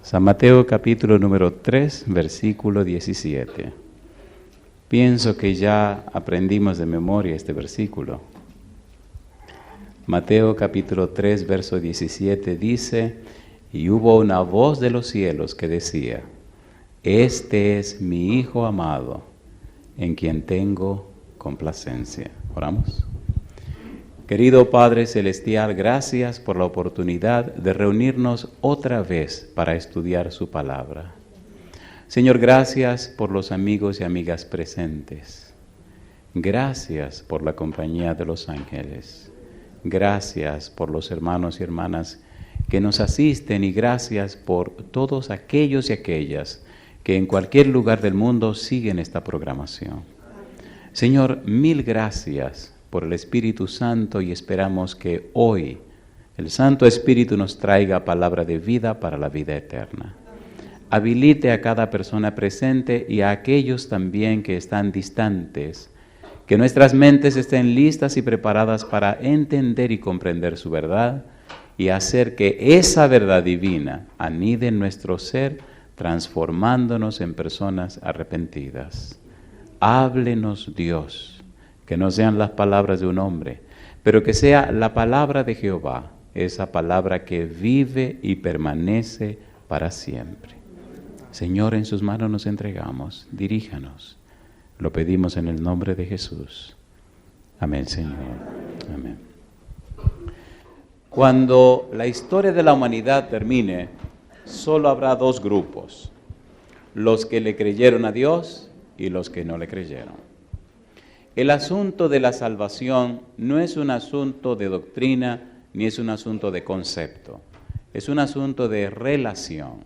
San Mateo capítulo número 3, versículo 17. Pienso que ya aprendimos de memoria este versículo. Mateo capítulo 3, verso 17 dice: y hubo una voz de los cielos que decía: este es mi Hijo amado, en quien tengo complacencia. Oramos. Querido Padre Celestial, gracias por la oportunidad de reunirnos otra vez para estudiar su palabra. Señor, gracias por los amigos y amigas presentes. Gracias por la compañía de los ángeles. Gracias por los hermanos y hermanas que nos asisten y gracias por todos aquellos y aquellas que en cualquier lugar del mundo siguen esta programación. Señor, mil gracias por el Espíritu Santo y esperamos que hoy el Santo Espíritu nos traiga palabra de vida para la vida eterna. Habilite a cada persona presente y a aquellos también que están distantes, que nuestras mentes estén listas y preparadas para entender y comprender su verdad y hacer que esa verdad divina anide en nuestro ser, transformándonos en personas arrepentidas. Háblenos, Dios. Que no sean las palabras de un hombre, pero que sea la palabra de Jehová, esa palabra que vive y permanece para siempre. Señor, en sus manos nos entregamos, diríjanos. Lo pedimos en el nombre de Jesús. Amén, Señor. Amén. Cuando la historia de la humanidad termine, solo habrá dos grupos: los que le creyeron a Dios y los que no le creyeron. El asunto de la salvación no es un asunto de doctrina ni es un asunto de concepto. Es un asunto de relación.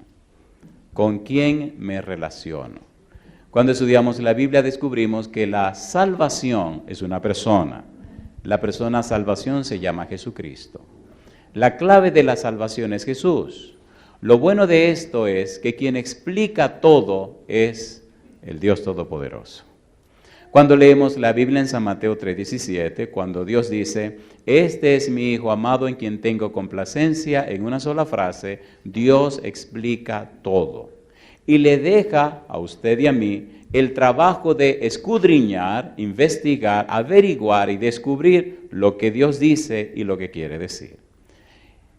¿Con quién me relaciono? Cuando estudiamos la Biblia descubrimos que la salvación es una persona. La persona salvación se llama Jesucristo. La clave de la salvación es Jesús. Lo bueno de esto es que quien explica todo es el Dios Todopoderoso. Cuando leemos la Biblia en San Mateo 3:17, cuando Dios dice: este es mi Hijo amado en quien tengo complacencia, en una sola frase, Dios explica todo. Y le deja a usted y a mí el trabajo de escudriñar, investigar, averiguar y descubrir lo que Dios dice y lo que quiere decir.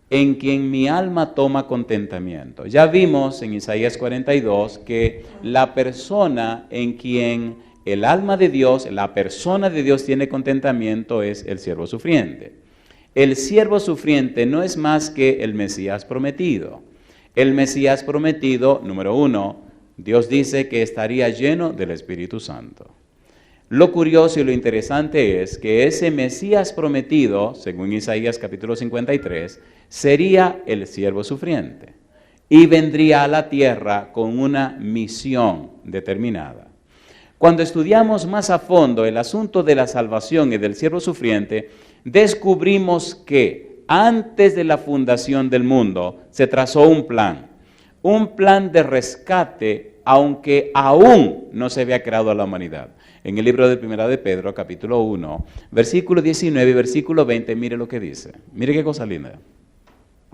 En quien mi alma toma contentamiento. Ya vimos en Isaías 42 que la persona en quien el alma de Dios, la persona de Dios tiene contentamiento es el siervo sufriente. El siervo sufriente no es más que el Mesías prometido. El Mesías prometido, número uno, Dios dice que estaría lleno del Espíritu Santo. Lo curioso y lo interesante es que ese Mesías prometido, según Isaías capítulo 53, sería el siervo sufriente y vendría a la tierra con una misión determinada. Cuando estudiamos más a fondo el asunto de la salvación y del siervo sufriente, descubrimos que antes de la fundación del mundo se trazó un plan de rescate, aunque aún no se había creado a la humanidad. En el libro de Primera de Pedro, capítulo 1, versículo 19 y versículo 20, mire lo que dice. Mire qué cosa linda.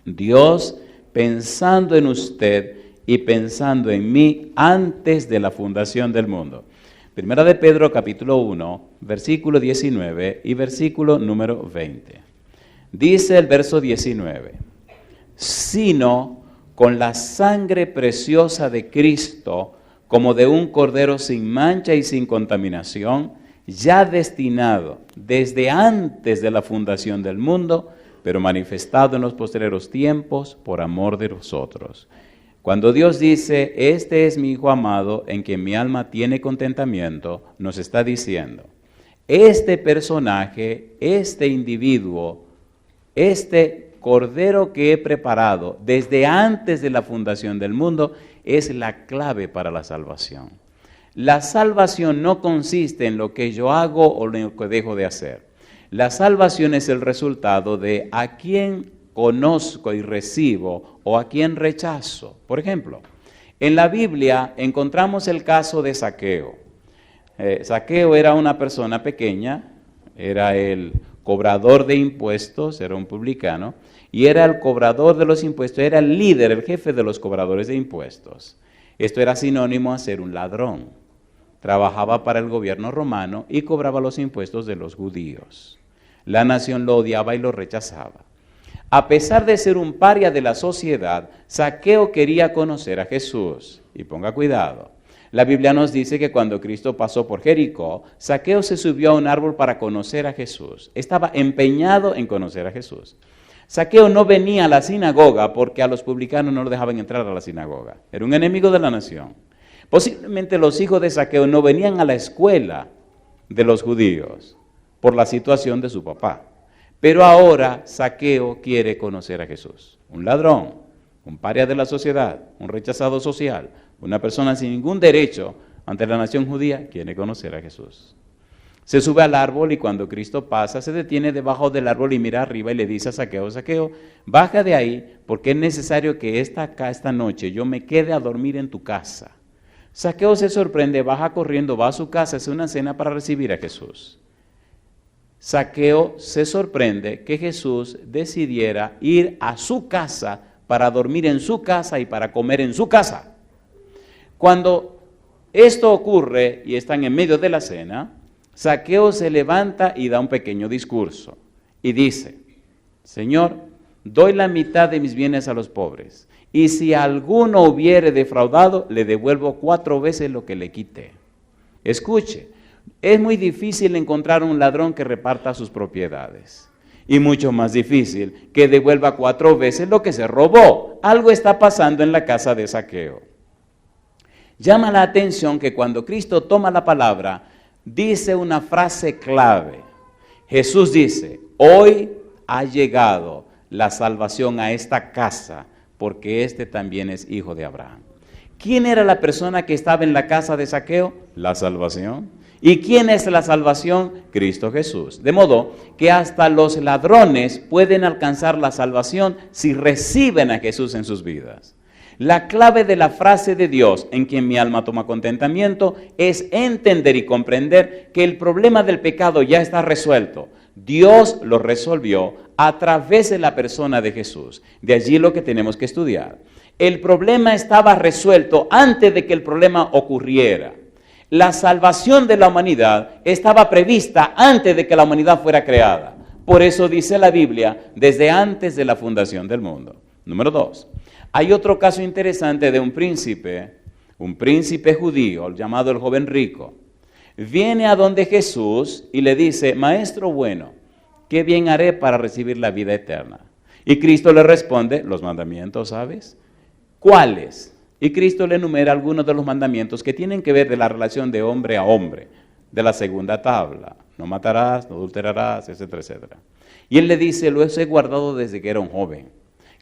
Dios, pensando en usted y pensando en mí antes de la fundación del mundo. Primera de Pedro, capítulo 1, versículo 19 y versículo número 20. Dice el verso 19: sino con la sangre preciosa de Cristo, como de un cordero sin mancha y sin contaminación, ya destinado desde antes de la fundación del mundo, pero manifestado en los postreros tiempos por amor de nosotros. Cuando Dios dice: este es mi Hijo amado en quien mi alma tiene contentamiento, nos está diciendo: este personaje, este individuo, este cordero que he preparado desde antes de la fundación del mundo, es la clave para la salvación. La salvación no consiste en lo que yo hago o en lo que dejo de hacer. La salvación es el resultado de a quién conozco y recibo o a quién rechazo. Por ejemplo, en la Biblia encontramos el caso de Zaqueo. Zaqueo era una persona pequeña, era el cobrador de impuestos, era un publicano, y era el cobrador de los impuestos, era el líder, el jefe de los cobradores de impuestos. Esto era sinónimo a ser un ladrón. Trabajaba para el gobierno romano y cobraba los impuestos de los judíos. La nación lo odiaba y lo rechazaba. A pesar de ser un paria de la sociedad, Zaqueo quería conocer a Jesús. Y ponga cuidado, la Biblia nos dice que cuando Cristo pasó por Jericó, Zaqueo se subió a un árbol para conocer a Jesús. Estaba empeñado en conocer a Jesús. Zaqueo no venía a la sinagoga porque a los publicanos no lo dejaban entrar a la sinagoga. Era un enemigo de la nación. Posiblemente los hijos de Zaqueo no venían a la escuela de los judíos por la situación de su papá. Pero ahora Zaqueo quiere conocer a Jesús. Un ladrón, un paria de la sociedad, un rechazado social, una persona sin ningún derecho ante la nación judía, quiere conocer a Jesús. Se sube al árbol y cuando Cristo pasa, se detiene debajo del árbol y mira arriba y le dice a Zaqueo, Zaqueo, baja de ahí porque es necesario que esta noche yo me quede a dormir en tu casa. Zaqueo se sorprende, baja corriendo, va a su casa, hace una cena para recibir a Jesús. Zaqueo se sorprende que Jesús decidiera ir a su casa para dormir en su casa y para comer en su casa. Cuando esto ocurre y están en medio de la cena, Zaqueo se levanta y da un pequeño discurso y dice, Señor, doy la mitad de mis bienes a los pobres y si alguno hubiere defraudado, le devuelvo 4 veces lo que le quité. Escuche. Es muy difícil encontrar un ladrón que reparta sus propiedades. Y mucho más difícil que devuelva 4 veces lo que se robó. Algo está pasando en la casa de Zaqueo. Llama la atención que cuando Cristo toma la palabra, dice una frase clave. Jesús dice, hoy ha llegado la salvación a esta casa, porque este también es hijo de Abraham. ¿Quién era la persona que estaba en la casa de Zaqueo? La salvación. ¿Y quién es la salvación? Cristo Jesús. De modo que hasta los ladrones pueden alcanzar la salvación si reciben a Jesús en sus vidas. La clave de la frase de Dios, en quien mi alma toma contentamiento, es entender y comprender que el problema del pecado ya está resuelto. Dios lo resolvió a través de la persona de Jesús. De allí lo que tenemos que estudiar. El problema estaba resuelto antes de que el problema ocurriera. La salvación de la humanidad estaba prevista antes de que la humanidad fuera creada. Por eso dice la Biblia, desde antes de la fundación del mundo. Número 2. Hay otro caso interesante de un príncipe judío, llamado el joven rico. Viene a donde Jesús y le dice, Maestro bueno, ¿qué bien haré para recibir la vida eterna? Y Cristo le responde, los mandamientos, ¿sabes? ¿Cuáles? Y Cristo le enumera algunos de los mandamientos que tienen que ver de la relación de hombre a hombre, de la segunda tabla. No matarás, no adulterarás, etcétera, etcétera. Y él le dice, lo he guardado desde que era un joven.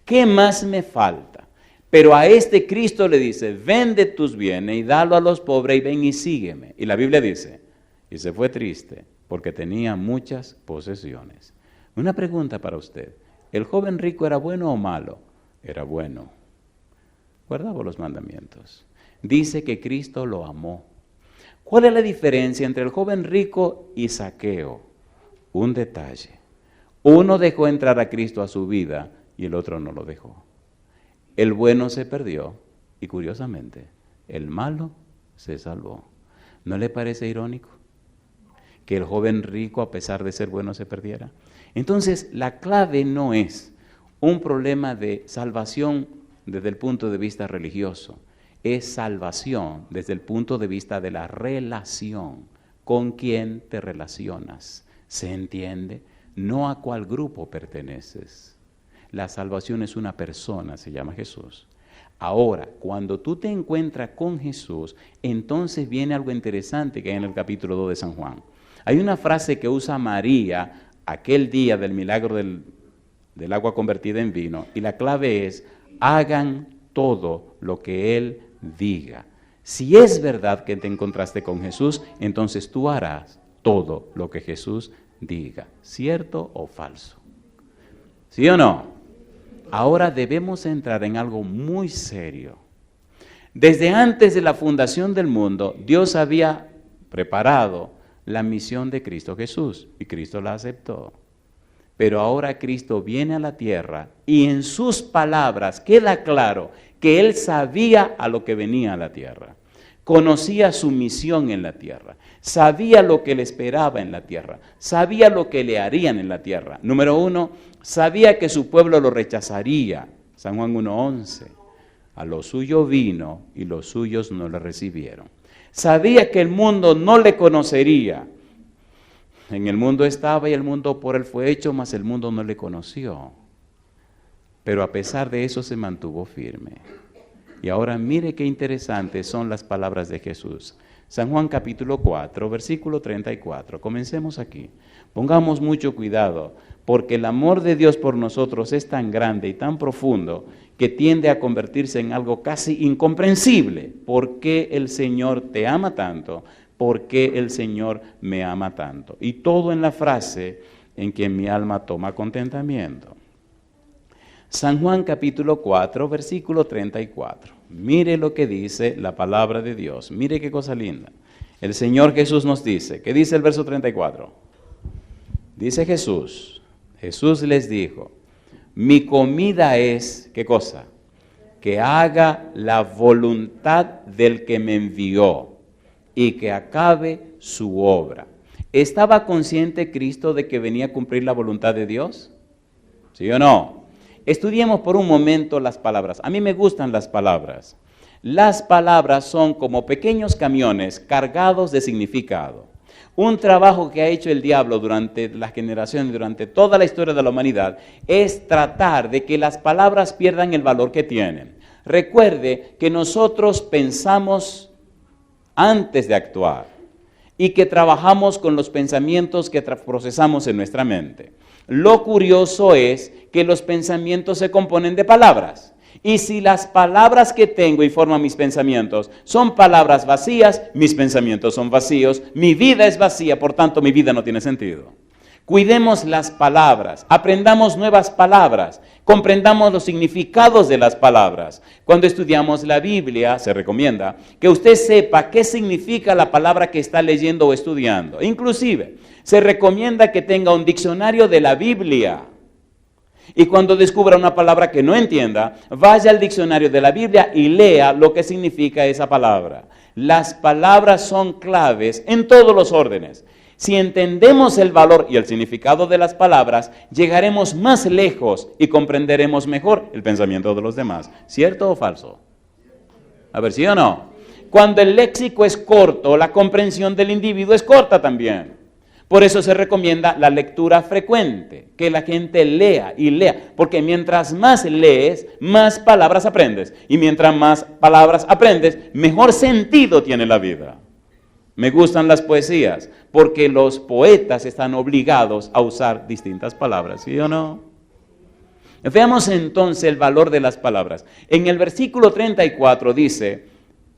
¿Qué más me falta? Pero a este Cristo le dice, vende tus bienes y dalo a los pobres y ven y sígueme. Y la Biblia dice, y se fue triste porque tenía muchas posesiones. Una pregunta para usted, ¿el joven rico era bueno o malo? Era bueno. Guardaba los mandamientos. Dice que Cristo lo amó. ¿Cuál es la diferencia entre el joven rico y Zaqueo? Un detalle. Uno dejó entrar a Cristo a su vida y el otro no lo dejó. El bueno se perdió y curiosamente el malo se salvó. ¿No le parece irónico que el joven rico, a pesar de ser bueno, se perdiera? Entonces, la clave no es un problema de salvación desde el punto de vista religioso, es salvación desde el punto de vista de la relación. ¿Con quién te relacionas? ¿Se entiende? No a cuál grupo perteneces. La salvación es una persona, se llama Jesús. Ahora, cuando tú te encuentras con Jesús, entonces viene algo interesante que hay en el capítulo 2 de San Juan. Hay una frase que usa María aquel día del milagro del agua convertida en vino, y la clave es, hagan todo lo que Él diga. Si es verdad que te encontraste con Jesús, entonces tú harás todo lo que Jesús diga. ¿Cierto o falso? ¿Sí o no? Ahora debemos entrar en algo muy serio. Desde antes de la fundación del mundo, Dios había preparado la misión de Cristo Jesús y Cristo la aceptó. Pero ahora Cristo viene a la tierra y en sus palabras queda claro que Él sabía a lo que venía a la tierra. Conocía su misión en la tierra. Sabía lo que le esperaba en la tierra. Sabía lo que le harían en la tierra. Número 1, sabía que su pueblo lo rechazaría. San Juan 1:11. A lo suyo vino y los suyos no le recibieron. Sabía que el mundo no le conocería. En el mundo estaba y el mundo por él fue hecho, mas el mundo no le conoció. Pero a pesar de eso se mantuvo firme. Y ahora mire qué interesantes son las palabras de Jesús. San Juan capítulo 4, versículo 34. Comencemos aquí. Pongamos mucho cuidado, porque el amor de Dios por nosotros es tan grande y tan profundo que tiende a convertirse en algo casi incomprensible. ¿Por qué el Señor te ama tanto? ¿Por qué el Señor me ama tanto? Y todo en la frase en que mi alma toma contentamiento. San Juan capítulo 4, versículo 34. Mire lo que dice la palabra de Dios. Mire qué cosa linda. El Señor Jesús nos dice, ¿qué dice el verso 34? Dice Jesús les dijo, mi comida es, ¿qué cosa? Que haga la voluntad del que me envió y que acabe su obra. ¿Estaba consciente Cristo de que venía a cumplir la voluntad de Dios? ¿Sí o no? Estudiemos por un momento las palabras. A mí me gustan las palabras. Las palabras son como pequeños camiones cargados de significado. Un trabajo que ha hecho el diablo durante las generaciones, durante toda la historia de la humanidad, es tratar de que las palabras pierdan el valor que tienen. Recuerde que nosotros pensamos antes de actuar y que trabajamos con los pensamientos que procesamos en nuestra mente. Lo curioso es que los pensamientos se componen de palabras. Y si las palabras que tengo y forman mis pensamientos son palabras vacías, mis pensamientos son vacíos, mi vida es vacía, por tanto mi vida no tiene sentido. Cuidemos las palabras, aprendamos nuevas palabras, comprendamos los significados de las palabras. Cuando estudiamos la Biblia, se recomienda que usted sepa qué significa la palabra que está leyendo o estudiando. Inclusive, se recomienda que tenga un diccionario de la Biblia. Y cuando descubra una palabra que no entienda, vaya al diccionario de la Biblia y lea lo que significa esa palabra. Las palabras son claves en todos los órdenes. Si entendemos el valor y el significado de las palabras, llegaremos más lejos y comprenderemos mejor el pensamiento de los demás. ¿Cierto o falso? A ver, ¿sí o no? Cuando el léxico es corto, la comprensión del individuo es corta también. Por eso se recomienda la lectura frecuente, que la gente lea y lea, porque mientras más lees, más palabras aprendes, y mientras más palabras aprendes, mejor sentido tiene la vida. Me gustan las poesías, porque los poetas están obligados a usar distintas palabras, ¿sí o no? Veamos entonces el valor de las palabras. En el versículo 34 dice,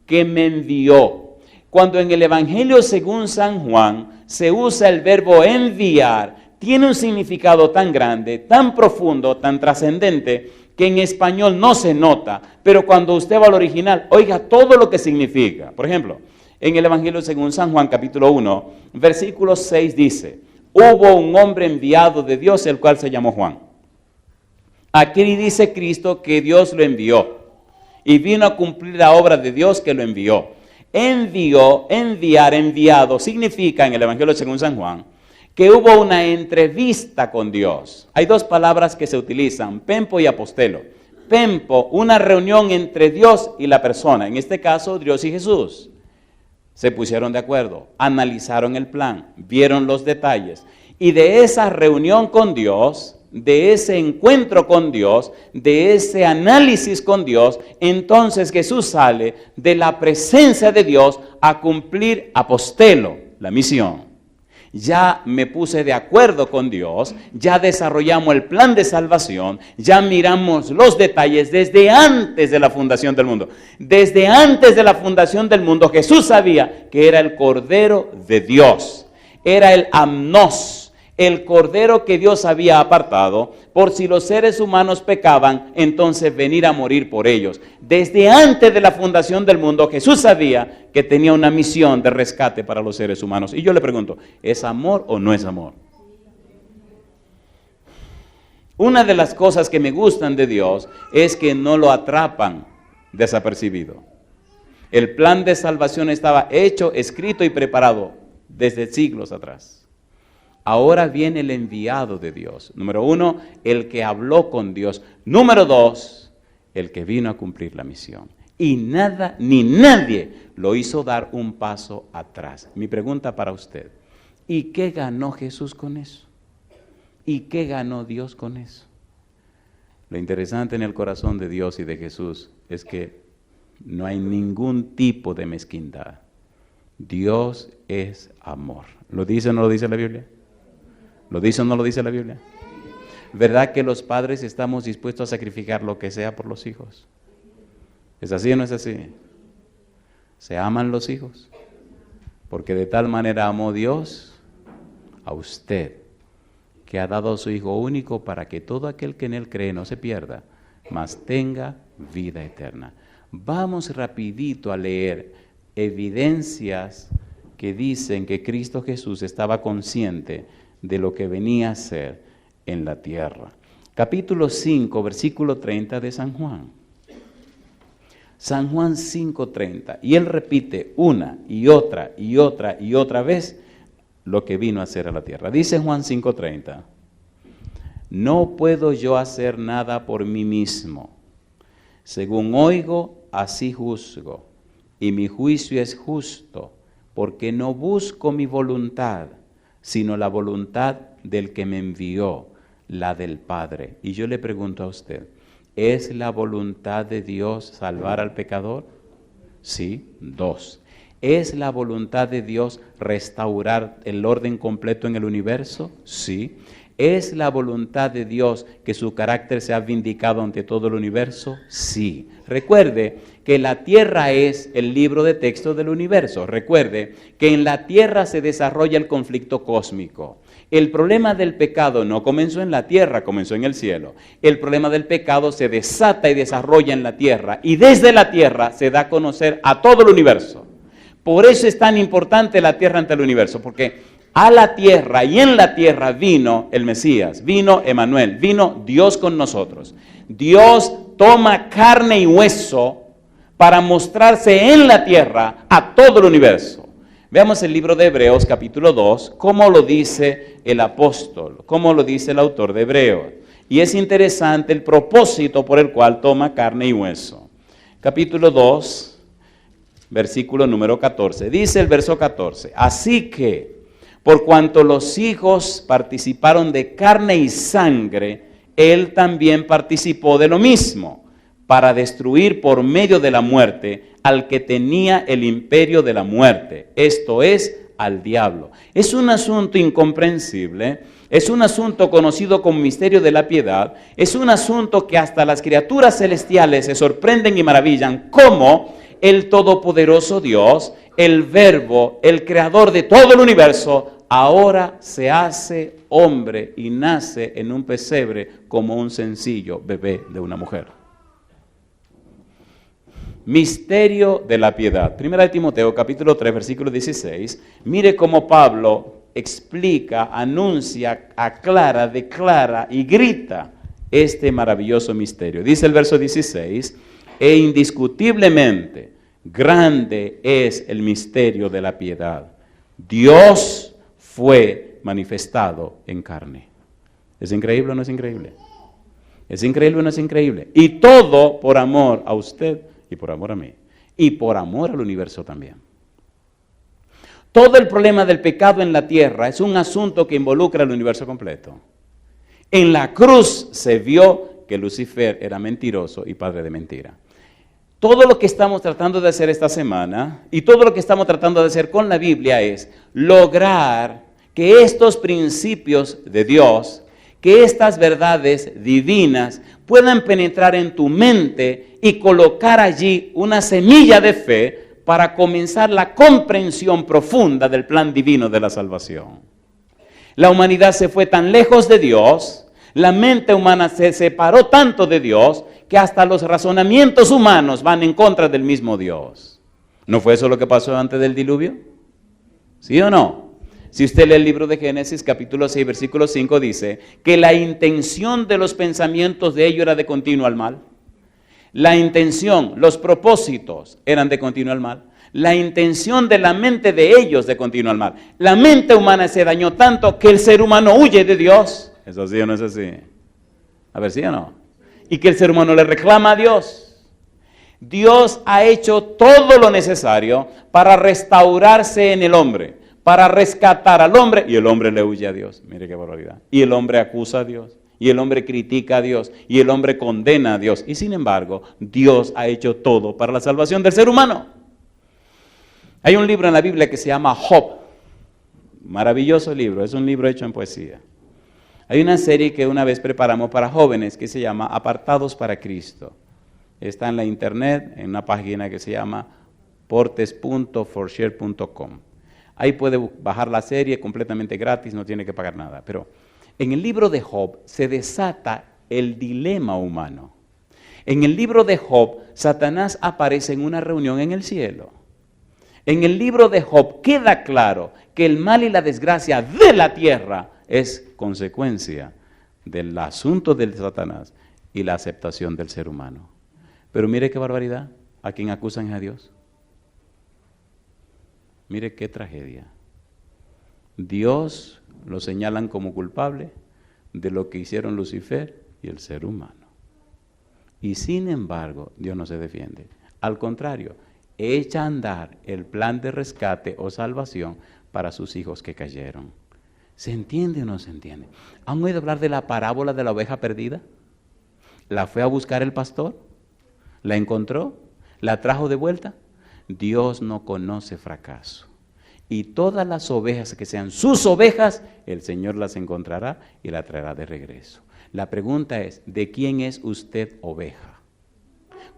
que me envió. Cuando en el Evangelio según San Juan se usa el verbo enviar, tiene un significado tan grande, tan profundo, tan trascendente, que en español no se nota, pero cuando usted va al original, oiga todo lo que significa. Por ejemplo, en el Evangelio según San Juan, capítulo 1, versículo 6 dice, hubo un hombre enviado de Dios, el cual se llamó Juan. Aquí dice Cristo que Dios lo envió y vino a cumplir la obra de Dios que lo envió. Envió, enviar, enviado, significa en el Evangelio según San Juan, que hubo una entrevista con Dios. Hay dos palabras que se utilizan, pempo y apostelo. Pempo, una reunión entre Dios y la persona, en este caso Dios y Jesús. Se pusieron de acuerdo, analizaron el plan, vieron los detalles. Y de esa reunión con Dios, de ese encuentro con Dios, de ese análisis con Dios, entonces Jesús sale de la presencia de Dios a cumplir apostelo, la misión. Ya me puse de acuerdo con Dios, ya desarrollamos el plan de salvación, ya miramos los detalles desde antes de la fundación del mundo. Desde antes de la fundación del mundo Jesús sabía que era el Cordero de Dios, era el Amnos, el Cordero que Dios había apartado, por si los seres humanos pecaban, entonces venir a morir por ellos. Desde antes de la fundación del mundo, Jesús sabía que tenía una misión de rescate para los seres humanos. Y yo le pregunto, ¿es amor o no es amor? Una de las cosas que me gustan de Dios es que no lo atrapan desapercibido. El plan de salvación estaba hecho, escrito y preparado desde siglos atrás. Ahora viene el enviado de Dios. Número 1, el que habló con Dios. Número 2, el que vino a cumplir la misión. Y nada ni nadie lo hizo dar un paso atrás. Mi pregunta para usted, ¿y qué ganó Jesús con eso? ¿Y qué ganó Dios con eso? Lo interesante en el corazón de Dios y de Jesús es que no hay ningún tipo de mezquindad. Dios es amor. ¿Lo dice o no lo dice la Biblia? ¿Lo dice o no lo dice la Biblia? ¿Verdad que los padres estamos dispuestos a sacrificar lo que sea por los hijos? ¿Es así o no es así? ¿Se aman los hijos? Porque de tal manera amó Dios a usted, que ha dado a su Hijo único para que todo aquel que en Él cree no se pierda, mas tenga vida eterna. Vamos rapidito a leer evidencias que dicen que Cristo Jesús estaba consciente de lo que venía a ser en la tierra. Capítulo 5, versículo 30 de San Juan. San Juan 5:30. Y él repite una y otra y otra y otra vez lo que vino a hacer a la tierra. Dice Juan 5:30. No puedo yo hacer nada por mí mismo. Según oigo, así juzgo. Y mi juicio es justo, porque no busco mi voluntad, sino la voluntad del que me envió, la del Padre. Y yo le pregunto a usted, ¿es la voluntad de Dios salvar al pecador? Sí. 2. ¿Es la voluntad de Dios restaurar el orden completo en el universo? Sí. ¿Es la voluntad de Dios que su carácter sea vindicado ante todo el universo? Sí. Recuerde que la tierra es el libro de texto del universo. Recuerde que en la tierra se desarrolla el conflicto cósmico. El problema del pecado no comenzó en la tierra, comenzó en el cielo. El problema del pecado se desata y desarrolla en la tierra, y desde la tierra se da a conocer a todo el universo. Por eso es tan importante la tierra ante el universo, porque a la tierra y en la tierra vino el Mesías, vino Emmanuel, vino Dios con nosotros. Dios toma carne y hueso para mostrarse en la tierra a todo el universo. Veamos el libro de Hebreos capítulo 2, cómo lo dice el apóstol, cómo lo dice el autor de Hebreos. Y es interesante el propósito por el cual toma carne y hueso. Capítulo 2, versículo número 14. Dice el verso 14, así que por cuanto los hijos participaron de carne y sangre, él también participó de lo mismo, para destruir por medio de la muerte al que tenía el imperio de la muerte, esto es, al diablo. Es un asunto incomprensible, es un asunto conocido como misterio de la piedad, es un asunto que hasta las criaturas celestiales se sorprenden y maravillan cómo el todopoderoso Dios, el Verbo, el creador de todo el universo, ahora se hace hombre y nace en un pesebre como un sencillo bebé de una mujer. Misterio de la piedad. Primera de Timoteo, capítulo 3, versículo 16. Mire cómo Pablo explica, anuncia, aclara, declara y grita este maravilloso misterio. Dice el verso 16, e indiscutiblemente grande es el misterio de la piedad. Dios fue manifestado en carne. ¿Es increíble o no es increíble? ¿Es increíble o no es increíble? Y todo por amor a usted y por amor a mí. Y por amor al universo también. Todo el problema del pecado en la tierra es un asunto que involucra al universo completo. En la cruz se vio que Lucifer era mentiroso y padre de mentira. Todo lo que estamos tratando de hacer esta semana y todo lo que estamos tratando de hacer con la Biblia es lograr que estos principios de Dios, que estas verdades divinas puedan penetrar en tu mente y colocar allí una semilla de fe para comenzar la comprensión profunda del plan divino de la salvación. La humanidad se fue tan lejos de Dios, la mente humana se separó tanto de Dios, que hasta los razonamientos humanos van en contra del mismo Dios. ¿No fue eso lo que pasó antes del diluvio? ¿Sí o no? Si usted lee el libro de Génesis, capítulo 6, versículo 5, dice que la intención de los pensamientos de ellos era de continuo al mal. La intención, los propósitos eran de continuo al mal. La intención de la mente de ellos de continuo al mal. La mente humana se dañó tanto que el ser humano huye de Dios. ¿Es así o no es así? A ver, ¿sí o no? Y que el ser humano le reclama a Dios. Dios ha hecho todo lo necesario para restaurarse en el hombre, para rescatar al hombre, y el hombre le huye a Dios. Mire qué barbaridad. Y el hombre acusa a Dios, y el hombre critica a Dios, y el hombre condena a Dios. Y sin embargo, Dios ha hecho todo para la salvación del ser humano. Hay un libro en la Biblia que se llama Job. Maravilloso libro, es un libro hecho en poesía. Hay una serie que una vez preparamos para jóvenes que se llama Apartados para Cristo. Está en la internet, en una página que se llama portes.forshare.com. Ahí puede bajar la serie completamente gratis, no tiene que pagar nada. Pero en el libro de Job se desata el dilema humano. En el libro de Job, Satanás aparece en una reunión en el cielo. En el libro de Job queda claro que el mal y la desgracia de la tierra es consecuencia del asunto de Satanás y la aceptación del ser humano. Pero mire qué barbaridad, a quien acusan es a Dios. Mire qué tragedia. Dios lo señalan como culpable de lo que hicieron Lucifer y el ser humano. Y sin embargo, Dios no se defiende. Al contrario, echa a andar el plan de rescate o salvación para sus hijos que cayeron. ¿Se entiende o no se entiende? ¿Han oído hablar de la parábola de la oveja perdida? ¿La fue a buscar el pastor? ¿La encontró? ¿La trajo de vuelta? Dios no conoce fracaso. Y todas las ovejas que sean sus ovejas, el Señor las encontrará y las traerá de regreso. La pregunta es, ¿de quién es usted oveja?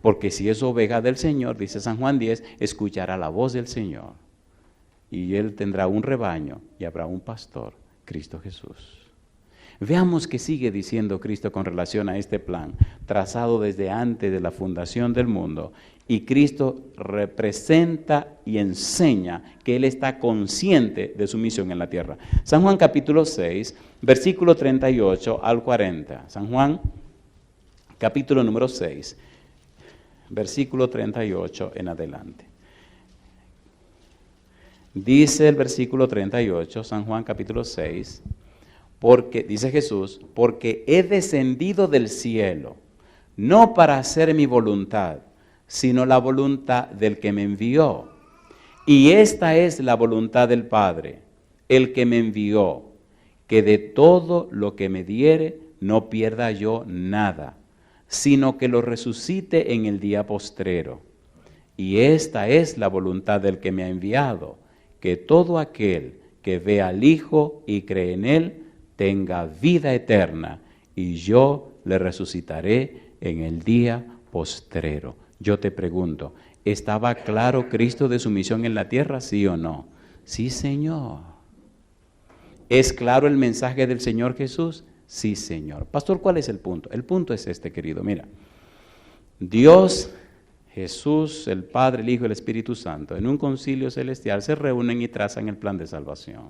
Porque si es oveja del Señor, dice San Juan 10, escuchará la voz del Señor. Y Él tendrá un rebaño y habrá un pastor, Cristo Jesús. Veamos qué sigue diciendo Cristo con relación a este plan, trazado desde antes de la fundación del mundo. Y Cristo representa y enseña que Él está consciente de su misión en la tierra. San Juan capítulo 6, versículo 38 al 40. San Juan capítulo número 6, versículo 38 en adelante. Dice el versículo 38, San Juan capítulo 6, porque, dice Jesús, porque he descendido del cielo, no para hacer mi voluntad, sino la voluntad del que me envió. Y esta es la voluntad del Padre, el que me envió, que de todo lo que me diere no pierda yo nada, sino que lo resucite en el día postrero. Y esta es la voluntad del que me ha enviado, que todo aquel que ve al Hijo y cree en Él, tenga vida eterna, y yo le resucitaré en el día postrero. Yo te pregunto, ¿estaba claro Cristo de su misión en la tierra, sí o no? Sí, Señor. ¿Es claro el mensaje del Señor Jesús? Sí, Señor. Pastor, ¿cuál es el punto? El punto es este, querido. Mira, Dios, Jesús, el Padre, el Hijo y el Espíritu Santo, en un concilio celestial se reúnen y trazan el plan de salvación.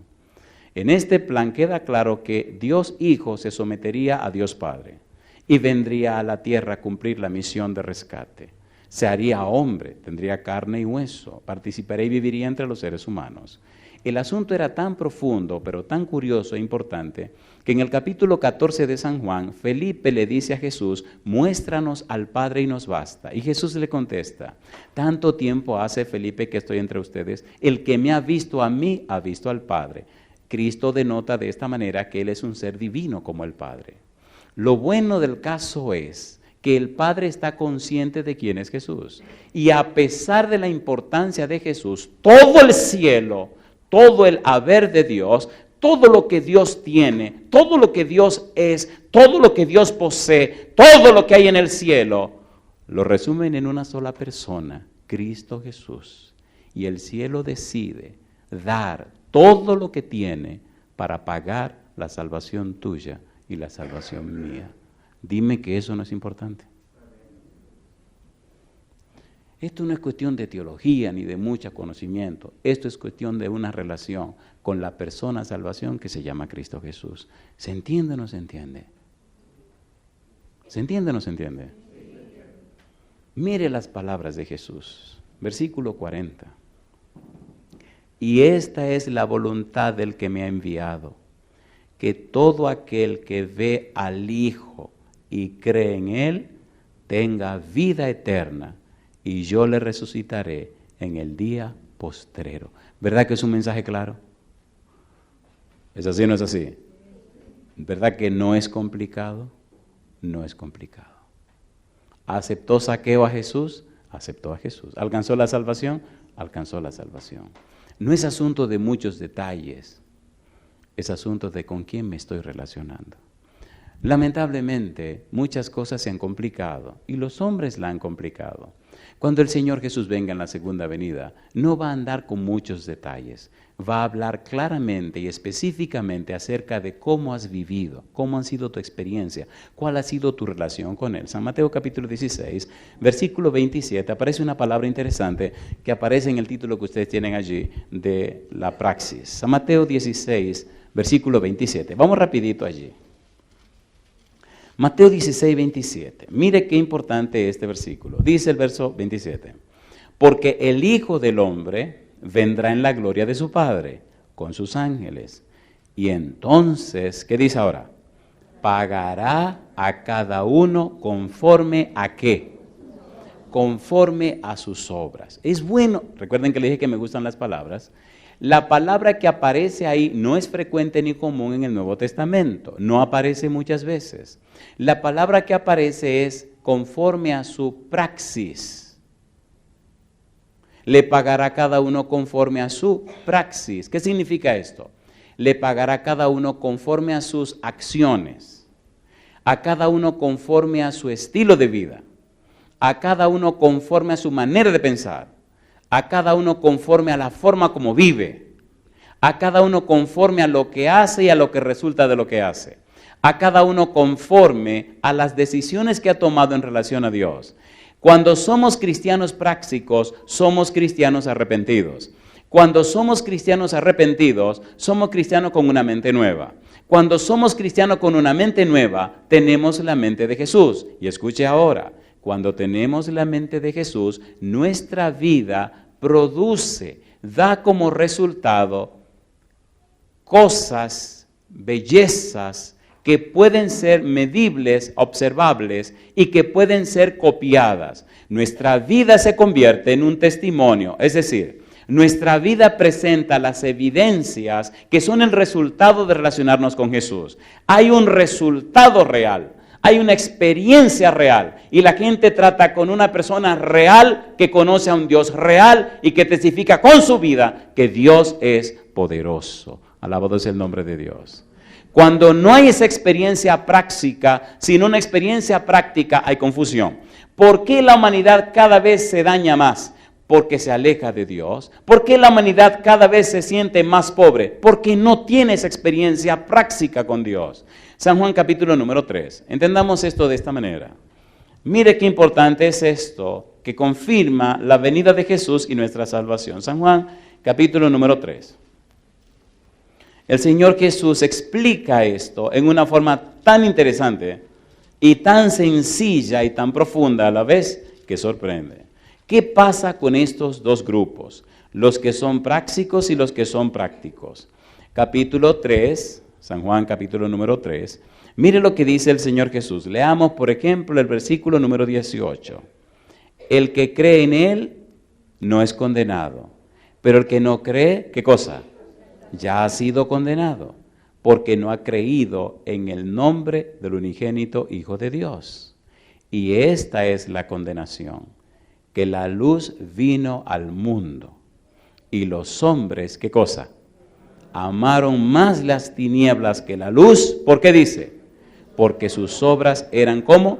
En este plan queda claro que Dios Hijo se sometería a Dios Padre y vendría a la tierra a cumplir la misión de rescate. Se haría hombre, tendría carne y hueso, participaría y viviría entre los seres humanos. El asunto era tan profundo, pero tan curioso e importante, que en el capítulo 14 de San Juan, Felipe le dice a Jesús, muéstranos al Padre y nos basta. Y Jesús le contesta, tanto tiempo hace, Felipe, que estoy entre ustedes, el que me ha visto a mí, ha visto al Padre. Cristo denota de esta manera que Él es un ser divino como el Padre. Lo bueno del caso es que el Padre está consciente de quién es Jesús. Y a pesar de la importancia de Jesús, todo el cielo, todo el haber de Dios, todo lo que Dios tiene, todo lo que Dios es, todo lo que Dios posee, todo lo que hay en el cielo, lo resumen en una sola persona, Cristo Jesús. Y el cielo decide dar todo lo que tiene para pagar la salvación tuya y la salvación mía. Dime que eso no es importante. Esto no es cuestión de teología ni de mucho conocimiento. Esto es cuestión de una relación con la persona salvación que se llama Cristo Jesús. ¿Se entiende o no se entiende? ¿Se entiende o no se entiende? Mire las palabras de Jesús. Versículo 40. Y esta es la voluntad del que me ha enviado, que todo aquel que ve al Hijo y cree en Él, tenga vida eterna, y yo le resucitaré en el día postrero. ¿Verdad que es un mensaje claro? ¿Es así o no es así? ¿Verdad que no es complicado? No es complicado. ¿Aceptó Zaqueo a Jesús? Aceptó a Jesús. ¿Alcanzó la salvación? Alcanzó la salvación. No es asunto de muchos detalles, es asunto de con quién me estoy relacionando. Lamentablemente, muchas cosas se han complicado y los hombres la han complicado. Cuando el Señor Jesús venga en la segunda venida, no va a andar con muchos detalles. Va a hablar claramente y específicamente acerca de cómo has vivido, cómo ha sido tu experiencia, cuál ha sido tu relación con Él. San Mateo capítulo 16, versículo 27, aparece una palabra interesante que aparece en el título que ustedes tienen allí de la praxis. San Mateo 16, versículo 27. Vamos rapidito allí. Mateo 16, 27. Mire qué importante este versículo. Dice el verso 27. Porque el Hijo del Hombre vendrá en la gloria de su Padre con sus ángeles. Y entonces, ¿qué dice ahora? Pagará a cada uno conforme a qué. Conforme a sus obras. Es bueno, recuerden que le dije que me gustan las palabras. La palabra que aparece ahí no es frecuente ni común en el Nuevo Testamento, no aparece muchas veces. La palabra que aparece es conforme a su praxis. Le pagará a cada uno conforme a su praxis. ¿Qué significa esto? Le pagará a cada uno conforme a sus acciones, a cada uno conforme a su estilo de vida, a cada uno conforme a su manera de pensar, a cada uno conforme a la forma como vive, a cada uno conforme a lo que hace y a lo que resulta de lo que hace, a cada uno conforme a las decisiones que ha tomado en relación a Dios. Cuando somos cristianos prácticos, somos cristianos arrepentidos. Cuando somos cristianos arrepentidos, somos cristianos con una mente nueva. Cuando somos cristianos con una mente nueva, tenemos la mente de Jesús. Y escuche ahora. Cuando tenemos la mente de Jesús, nuestra vida produce, da como resultado cosas, bellezas que pueden ser medibles, observables y que pueden ser copiadas. Nuestra vida se convierte en un testimonio, es decir, nuestra vida presenta las evidencias que son el resultado de relacionarnos con Jesús. Hay un resultado real. Hay una experiencia real y la gente trata con una persona real que conoce a un Dios real y que testifica con su vida que Dios es poderoso. Alabado es el nombre de Dios. Cuando no hay esa experiencia práctica, sino una experiencia práctica, hay confusión. ¿Por qué la humanidad cada vez se daña más? Porque se aleja de Dios. ¿Por qué la humanidad cada vez se siente más pobre? Porque no tiene esa experiencia práctica con Dios. San Juan capítulo número 3. Entendamos esto de esta manera. Mire qué importante es esto que confirma la venida de Jesús y nuestra salvación. San Juan capítulo número 3. El Señor Jesús explica esto en una forma tan interesante y tan sencilla y tan profunda a la vez que sorprende. ¿Qué pasa con estos dos grupos? Los que son prácticos y los que son prácticos. Capítulo 3, San Juan capítulo número 3. Mire lo que dice el Señor Jesús. Leamos, por ejemplo, el versículo número 18. El que cree en Él no es condenado, pero el que no cree, ¿qué cosa? Ya ha sido condenado, porque no ha creído en el nombre del unigénito Hijo de Dios. Y esta es la condenación, que la luz vino al mundo, y los hombres, ¿qué cosa? Amaron más las tinieblas que la luz. ¿Por qué dice? Porque sus obras eran como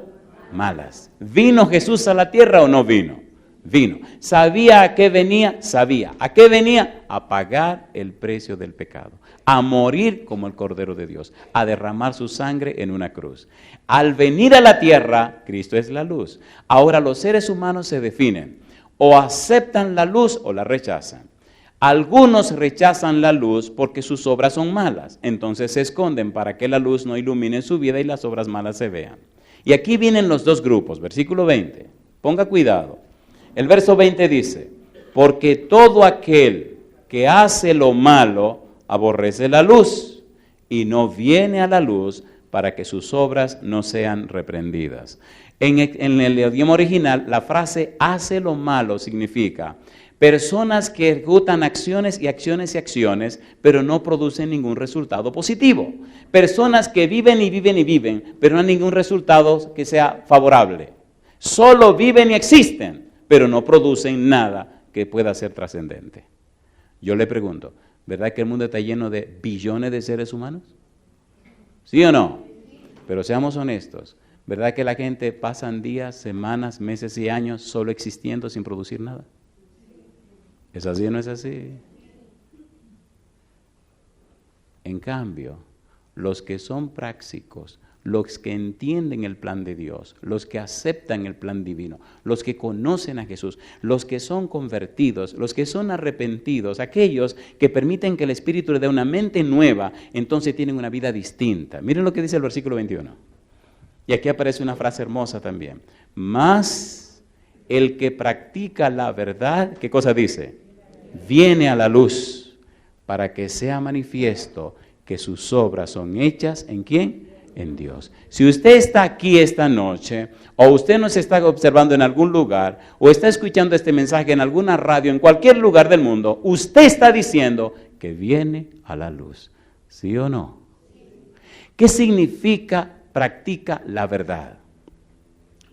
malas. ¿Vino Jesús a la tierra o no vino? Vino. ¿Sabía a qué venía? Sabía. ¿A qué venía? A pagar el precio del pecado, a morir como el Cordero de Dios, a derramar su sangre en una cruz. Al venir a la tierra, Cristo es la luz. Ahora los seres humanos se definen O aceptan la luz o la rechazan. Algunos rechazan la luz porque sus obras son malas, entonces se esconden para que la luz no ilumine su vida y las obras malas se vean. Y aquí vienen los dos grupos, versículo 20. Ponga cuidado. El verso 20 dice, porque todo aquel que hace lo malo aborrece la luz y no viene a la luz para que sus obras no sean reprendidas. En el idioma original, la frase hace lo malo significa personas que ejecutan acciones y acciones y acciones, pero no producen ningún resultado positivo. Personas que viven y viven y viven, pero no hay ningún resultado que sea favorable. Solo viven y existen, pero no producen nada que pueda ser trascendente. Yo le pregunto, ¿verdad que el mundo está lleno de billones de seres humanos? ¿Sí o no? Pero seamos honestos, ¿verdad que la gente pasan días, semanas, meses y años solo existiendo sin producir nada? ¿Es así o no es así? En cambio, los que son prácticos, los que entienden el plan de Dios, los que aceptan el plan divino, los que conocen a Jesús, los que son convertidos, los que son arrepentidos, aquellos que permiten que el Espíritu les dé una mente nueva, entonces tienen una vida distinta. Miren lo que dice el versículo 21. Y aquí aparece una frase hermosa también. Más el que practica la verdad, ¿qué cosa dice? Viene a la luz para que sea manifiesto que sus obras son hechas ¿en quién? En Dios. Si usted está aquí esta noche, o usted nos está observando en algún lugar, o está escuchando este mensaje en alguna radio, en cualquier lugar del mundo, usted está diciendo que viene a la luz. ¿Sí o no? ¿Qué significa practica la verdad?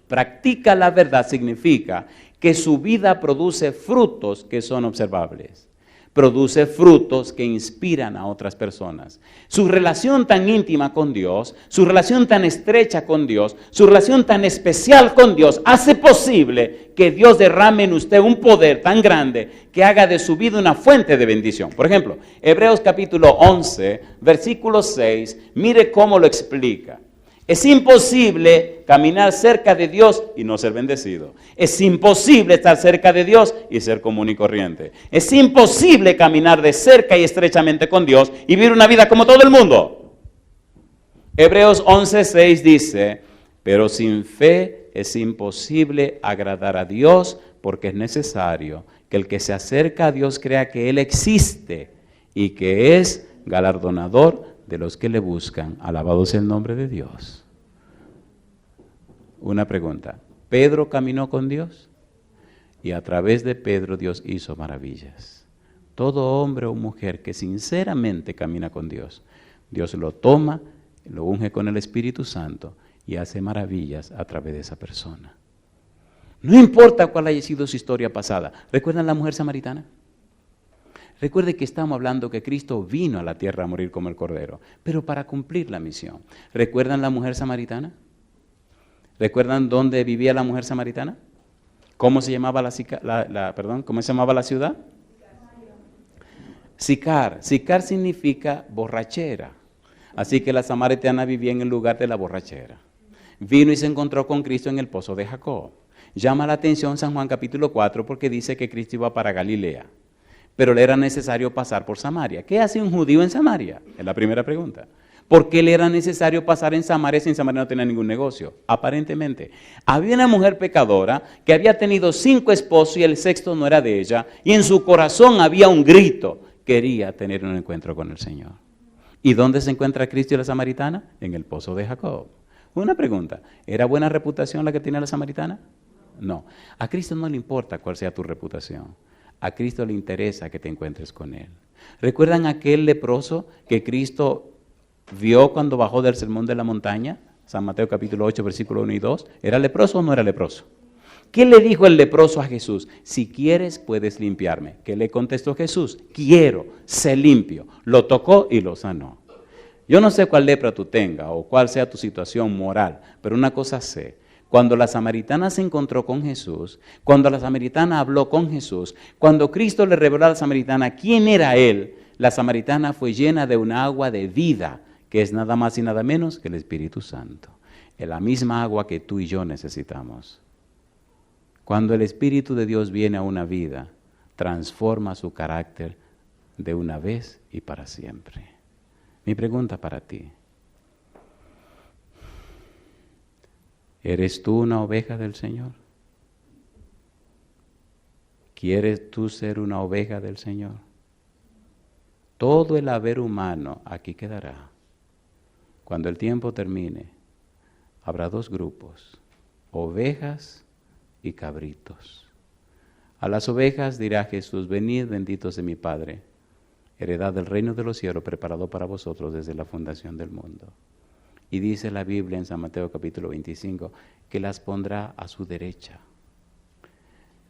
Practica la verdad significa que su vida produce frutos que son observables. Produce frutos que inspiran a otras personas. Su relación tan íntima con Dios, su relación tan estrecha con Dios, su relación tan especial con Dios, hace posible que Dios derrame en usted un poder tan grande que haga de su vida una fuente de bendición. Por ejemplo, Hebreos capítulo 11, versículo 6, mire cómo lo explica. Es imposible caminar cerca de Dios y no ser bendecido. Es imposible estar cerca de Dios y ser común y corriente. Es imposible caminar de cerca y estrechamente con Dios y vivir una vida como todo el mundo. Hebreos 11:6 dice, pero sin fe es imposible agradar a Dios porque es necesario que el que se acerca a Dios crea que Él existe y que es galardonador de los que le buscan. Alabado sea el nombre de Dios. Una pregunta. ¿Pedro caminó con Dios? Y a través de Pedro Dios hizo maravillas. Todo hombre o mujer que sinceramente camina con Dios, Dios lo toma, lo unge con el Espíritu Santo y hace maravillas a través de esa persona. No importa cuál haya sido su historia pasada. ¿Recuerdan la mujer samaritana? Recuerde que estamos hablando que Cristo vino a la tierra a morir como el Cordero, pero para cumplir la misión. ¿Recuerdan la mujer samaritana? ¿Recuerdan dónde vivía la mujer samaritana? ¿Cómo se llamaba ¿cómo se llamaba la ciudad? Sicar. Sicar significa borrachera. Así que la samaritana vivía en el lugar de la borrachera. Vino y se encontró con Cristo en el pozo de Jacob. Llama la atención San Juan capítulo 4 porque dice que Cristo iba para Galilea. Pero le era necesario pasar por Samaria. ¿Qué hace un judío en Samaria? Es la primera pregunta. ¿Por qué le era necesario pasar en Samaria si en Samaria no tenía ningún negocio? Aparentemente. Había una mujer pecadora que había tenido 5 esposos y el 6º no era de ella. Y en su corazón había un grito. Quería tener un encuentro con el Señor. ¿Y dónde se encuentra Cristo y la samaritana? En el pozo de Jacob. Una pregunta. ¿Era buena reputación la que tenía la samaritana? No. A Cristo no le importa cuál sea tu reputación. A Cristo le interesa que te encuentres con Él. ¿Recuerdan aquel leproso que Cristo vio cuando bajó del sermón de la montaña? San Mateo capítulo 8, versículo 1 y 2. ¿Era leproso o no era leproso? ¿Qué le dijo el leproso a Jesús? Si quieres, puedes limpiarme. ¿Qué le contestó Jesús? Quiero, sé limpio. Lo tocó y lo sanó. Yo no sé cuál lepra tú tengas o cuál sea tu situación moral, pero una cosa sé. Cuando la samaritana se encontró con Jesús, cuando la samaritana habló con Jesús, cuando Cristo le reveló a la samaritana quién era Él, la samaritana fue llena de una agua de vida, que es nada más y nada menos que el Espíritu Santo. Es la misma agua que tú y yo necesitamos. Cuando el Espíritu de Dios viene a una vida, transforma su carácter de una vez y para siempre. Mi pregunta para ti: ¿eres tú una oveja del Señor? ¿Quieres tú ser una oveja del Señor? Todo el haber humano aquí quedará. Cuando el tiempo termine, habrá dos grupos: ovejas y cabritos. A las ovejas dirá Jesús: venid, benditos de mi Padre, heredad del reino de los cielos preparado para vosotros desde la fundación del mundo. Y dice la Biblia en San Mateo capítulo 25 que las pondrá a su derecha.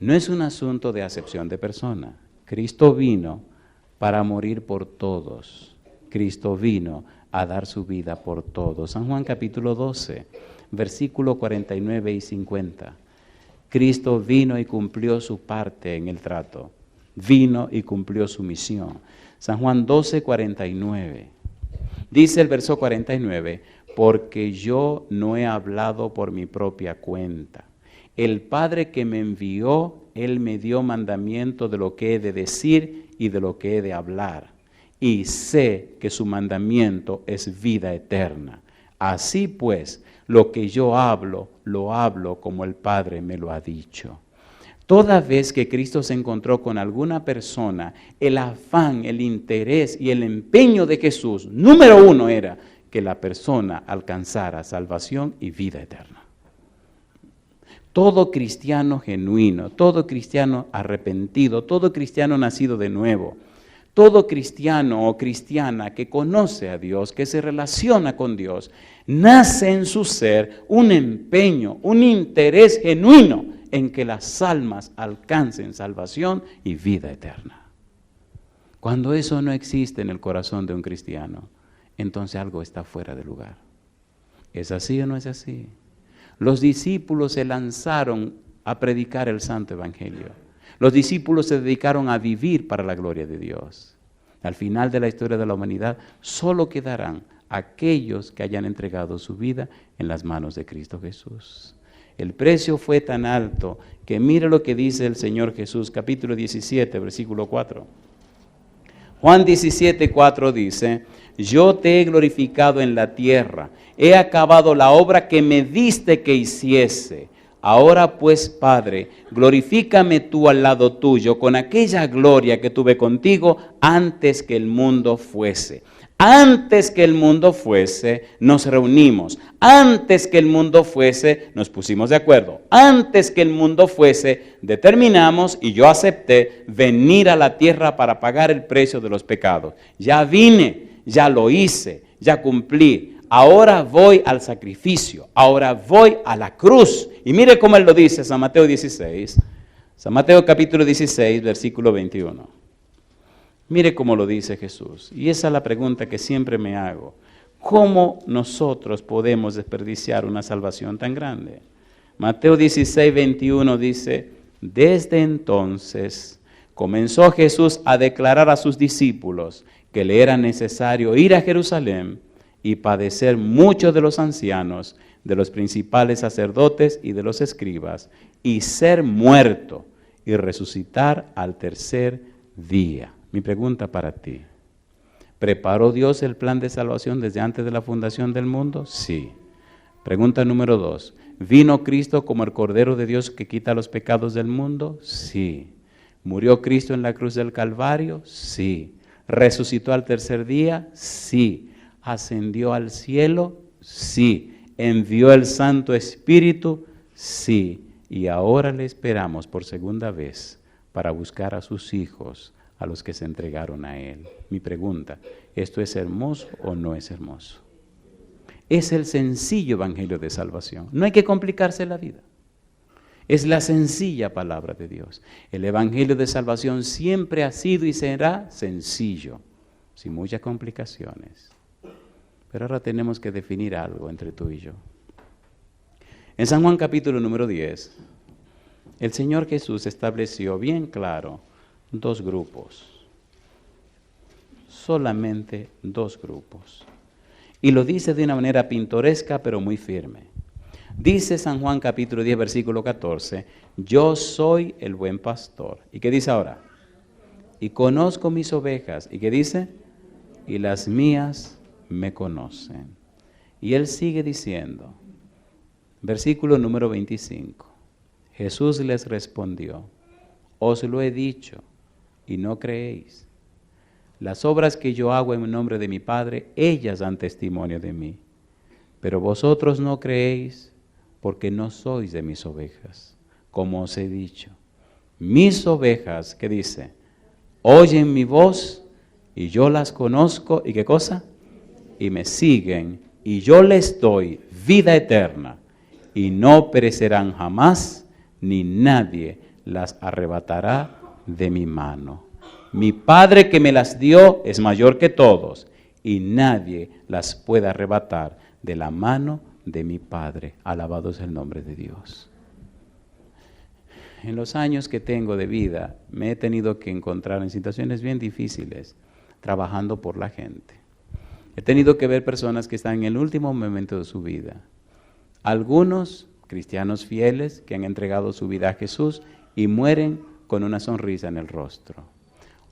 No es un asunto de acepción de persona. Cristo vino para morir por todos. Cristo vino a dar su vida por todos. San Juan capítulo 12, versículo 49 y 50. Cristo vino y cumplió su parte en el trato. Vino y cumplió su misión. San Juan 12, 49. Dice el verso 49, porque yo no he hablado por mi propia cuenta. El Padre que me envió, Él me dio mandamiento de lo que he de decir y de lo que he de hablar. Y sé que su mandamiento es vida eterna. Así pues, lo que yo hablo, lo hablo como el Padre me lo ha dicho. Toda vez que Cristo se encontró con alguna persona, el afán, el interés y el empeño de Jesús, número uno, era que la persona alcanzara salvación y vida eterna. Todo cristiano genuino, todo cristiano arrepentido, todo cristiano nacido de nuevo, todo cristiano o cristiana que conoce a Dios, que se relaciona con Dios, nace en su ser un empeño, un interés genuino en que las almas alcancen salvación y vida eterna. Cuando eso no existe en el corazón de un cristiano, entonces algo está fuera de lugar. ¿Es así o no es así? Los discípulos se lanzaron a predicar el santo evangelio. Los discípulos se dedicaron a vivir para la gloria de Dios. Al final de la historia de la humanidad, solo quedarán aquellos que hayan entregado su vida en las manos de Cristo Jesús. El precio fue tan alto que mire lo que dice el Señor Jesús, capítulo 17, versículo 4. Juan 17, 4 dice: yo te he glorificado en la tierra, he acabado la obra que me diste que hiciese. Ahora pues, Padre, glorifícame tú al lado tuyo con aquella gloria que tuve contigo antes que el mundo fuese. Antes que el mundo fuese, nos reunimos. Antes que el mundo fuese, nos pusimos de acuerdo. Antes que el mundo fuese, determinamos y yo acepté venir a la tierra para pagar el precio de los pecados. Ya vine, ya lo hice, ya cumplí. Ahora voy al sacrificio, ahora voy a la cruz. Y mire cómo él lo dice, San Mateo 16, San Mateo capítulo 16, versículo 21. Mire cómo lo dice Jesús. Y esa es la pregunta que siempre me hago. ¿Cómo nosotros podemos desperdiciar una salvación tan grande? Mateo 16, 21 dice: desde entonces comenzó Jesús a declarar a sus discípulos que le era necesario ir a Jerusalén y padecer mucho de los ancianos, de los principales sacerdotes y de los escribas, y ser muerto y resucitar al tercer día. Mi pregunta para ti: ¿preparó Dios el plan de salvación desde antes de la fundación del mundo? Sí. Pregunta número 2. ¿Vino Cristo como el Cordero de Dios que quita los pecados del mundo? Sí. ¿Murió Cristo en la cruz del Calvario? Sí. ¿Resucitó al tercer día? Sí. ¿Ascendió al cielo? Sí. ¿Envió el Santo Espíritu? Sí. Y ahora le esperamos por segunda vez para buscar a sus hijos, a los que se entregaron a Él. Mi pregunta: ¿esto es hermoso o no es hermoso? Es el sencillo evangelio de salvación. No hay que complicarse la vida. Es la sencilla palabra de Dios. El evangelio de salvación siempre ha sido y será sencillo, sin muchas complicaciones. Pero ahora tenemos que definir algo entre tú y yo. En San Juan capítulo número 10, el Señor Jesús estableció bien claro dos grupos, solamente dos grupos. Y lo dice de una manera pintoresca pero muy firme. Dice San Juan capítulo 10, versículo 14, yo soy el buen pastor. ¿Y qué dice ahora? Y conozco mis ovejas. ¿Y qué dice? Y las mías me conocen. Y él sigue diciendo, versículo número 25, Jesús les respondió, os lo he dicho y no creéis. Las obras que yo hago en nombre de mi Padre, ellas dan testimonio de mí. Pero vosotros no creéis porque no sois de mis ovejas, como os he dicho. Mis ovejas, ¿qué dice? Oyen mi voz y yo las conozco. ¿Y qué cosa? Y me siguen y yo les doy vida eterna y no perecerán jamás, ni nadie las arrebatará de mi mano. Mi Padre que me las dio es mayor que todos y nadie las puede arrebatar de la mano de mi Padre. Alabado es el nombre de Dios. En los años que tengo de vida me he tenido que encontrar en situaciones bien difíciles trabajando por la gente. He tenido que ver personas que están en el último momento de su vida. Algunos cristianos fieles que han entregado su vida a Jesús y mueren con una sonrisa en el rostro.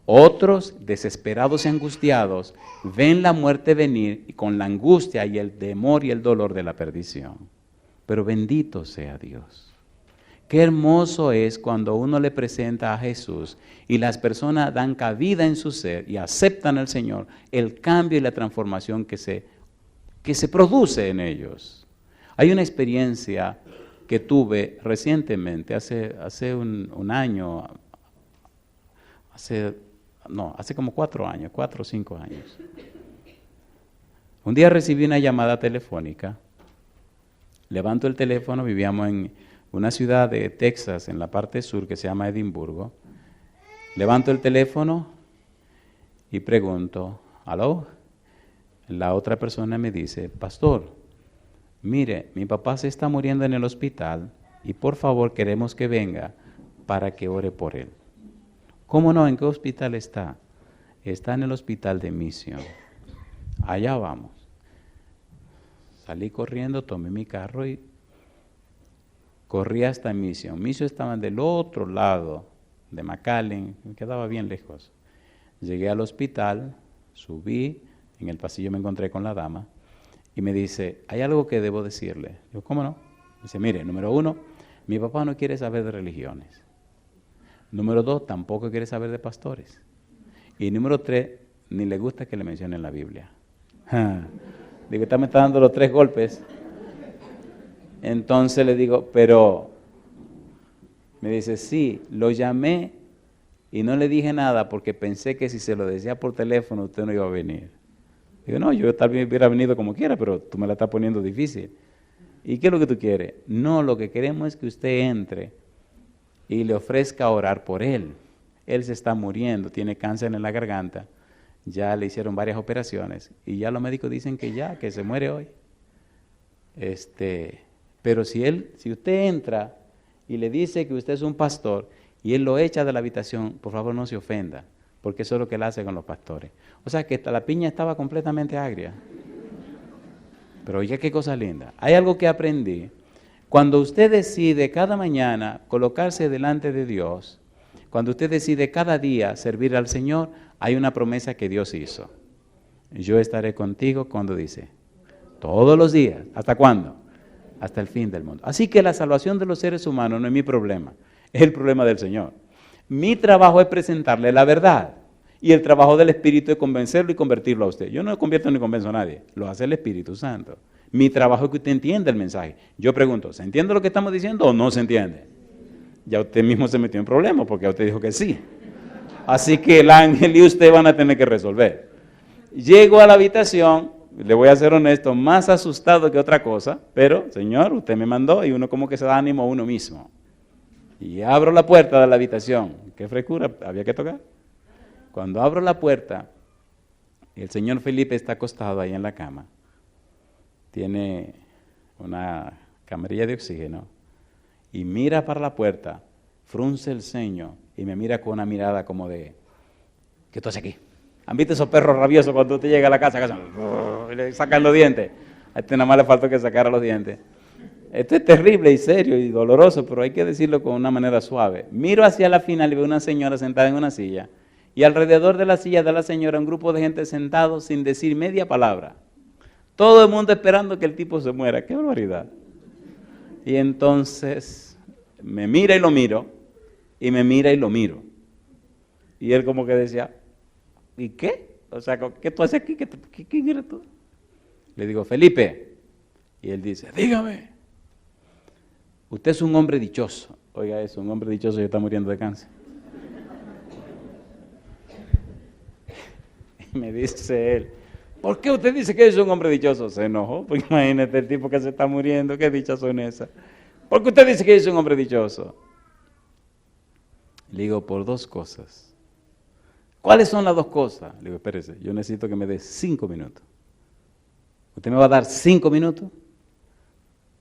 Otros, desesperados y angustiados, ven la muerte venir y con la angustia y el temor y el dolor de la perdición. Pero bendito sea Dios. Qué hermoso es cuando uno le presenta a Jesús y las personas dan cabida en su ser y aceptan al Señor, el cambio y la transformación que se produce en ellos. Hay una experiencia que tuve recientemente, hace un año, hace como 4 o 5 años. Un día recibí una llamada telefónica, levanto el teléfono, vivíamos en una ciudad de Texas, en la parte sur, que se llama Edimburgo. Levanto el teléfono y pregunto, ¿aló? La otra persona me dice, pastor, mire, mi papá se está muriendo en el hospital y por favor queremos que venga para que ore por él. ¿Cómo no? ¿En qué hospital está? Está en el hospital de Misión. Allá vamos. Salí corriendo, tomé mi carro y corrí hasta Misión. Misión estaba del otro lado de McAllen, me quedaba bien lejos. Llegué al hospital, subí, en el pasillo me encontré con la dama y me dice, hay algo que debo decirle. Digo, ¿cómo no? Dice, mire, número 1, mi papá no quiere saber de religiones. Número 2, tampoco quiere saber de pastores. Y número 3, ni le gusta que le mencionen la Biblia. Digo, me está dando los 3 golpes. Entonces le digo, pero, me dice, sí, lo llamé y no le dije nada porque pensé que si se lo decía por teléfono usted no iba a venir. Digo, no, yo tal vez hubiera venido como quiera, pero tú me la estás poniendo difícil. ¿Y qué es lo que tú quieres? No, lo que queremos es que usted entre y le ofrezca orar por él. Él se está muriendo, tiene cáncer en la garganta, ya le hicieron varias operaciones y ya los médicos dicen que se muere hoy. Pero si usted entra y le dice que usted es un pastor y él lo echa de la habitación, por favor no se ofenda, porque eso es lo que él hace con los pastores. O sea que la piña estaba completamente agria. Pero oye, qué cosa linda. Hay algo que aprendí. Cuando usted decide cada mañana colocarse delante de Dios, cuando usted decide cada día servir al Señor, hay una promesa que Dios hizo. Yo estaré contigo cuando dice, todos los días. ¿Hasta cuándo? Hasta el fin del mundo. Así que la salvación de los seres humanos no es mi problema, es el problema del Señor. Mi trabajo es presentarle la verdad y el trabajo del Espíritu es convencerlo y convertirlo a usted. Yo no convierto ni convenzo a nadie, lo hace el Espíritu Santo. Mi trabajo es que usted entienda el mensaje. Yo pregunto, ¿se entiende lo que estamos diciendo o no se entiende? Ya usted mismo se metió en problemas porque usted dijo que sí. Así que el ángel y usted van a tener que resolver. Llego a la habitación, le voy a ser honesto, más asustado que otra cosa, pero, Señor, usted me mandó y uno como que se da ánimo a uno mismo. Y abro la puerta de la habitación. ¿Qué frescura había que tocar? Cuando abro la puerta, el señor Felipe está acostado ahí en la cama. Tiene una camarilla de oxígeno y mira para la puerta, frunce el ceño y me mira con una mirada como de, ¿qué tú haces aquí? ¿Han visto esos perros rabiosos cuando usted llega a la casa y le sacan los dientes? A este nada más le faltó que sacara los dientes. Esto es terrible y serio y doloroso, pero hay que decirlo con una manera suave. Miro hacia la final y veo una señora sentada en una silla. Y alrededor de la silla de la señora un grupo de gente sentado sin decir media palabra. Todo el mundo esperando que el tipo se muera. ¡Qué barbaridad! Y entonces me mira y lo miro, y me mira y lo miro. Y él como que decía, ¿y qué? O sea, ¿qué tú haces aquí? ¿Quién eres tú? Le digo, Felipe. Y él dice, dígame. Usted es un hombre dichoso. Oiga eso, un hombre dichoso que está muriendo de cáncer. Y me dice él, ¿por qué usted dice que es un hombre dichoso? Se enojó, porque imagínate el tipo que se está muriendo, qué dichas son esas. ¿Por qué usted dice que es un hombre dichoso? Le digo, por dos cosas. ¿Cuáles son las dos cosas? Le digo, espérese, yo necesito que me dé 5 minutos. ¿Usted me va a dar 5 minutos?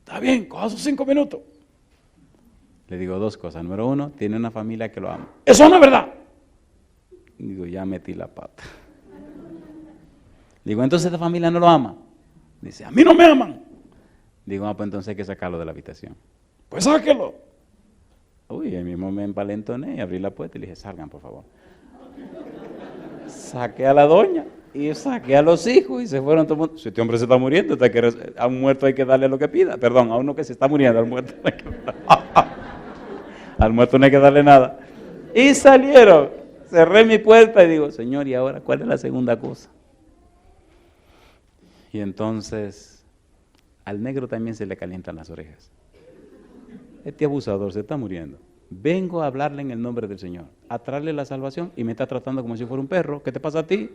Está bien, coja sus 5 minutos. Le digo dos cosas. Número uno, tiene una familia que lo ama. ¡Eso no es verdad! Digo, ya metí la pata. Digo, entonces esta familia no lo ama. Dice, a mí no me aman. Digo, pues entonces hay que sacarlo de la habitación. Pues sáquelo. Uy, el mismo me empalentoné y abrí la puerta y le dije, salgan por favor. Saqué a la doña y saqué a los hijos y se fueron todo el mundo. Si este hombre se está muriendo, a un muerto hay que darle lo que pida. Perdón, a uno que se está muriendo, al muerto no hay que al muerto no hay que darle nada. Y salieron. Cerré mi puerta y digo, Señor, ¿y ahora cuál es la segunda cosa? Y entonces, al negro también se le calientan las orejas. Este abusador se está muriendo. Vengo a hablarle en el nombre del Señor, a traerle la salvación y me está tratando como si fuera un perro. ¿Qué te pasa a ti?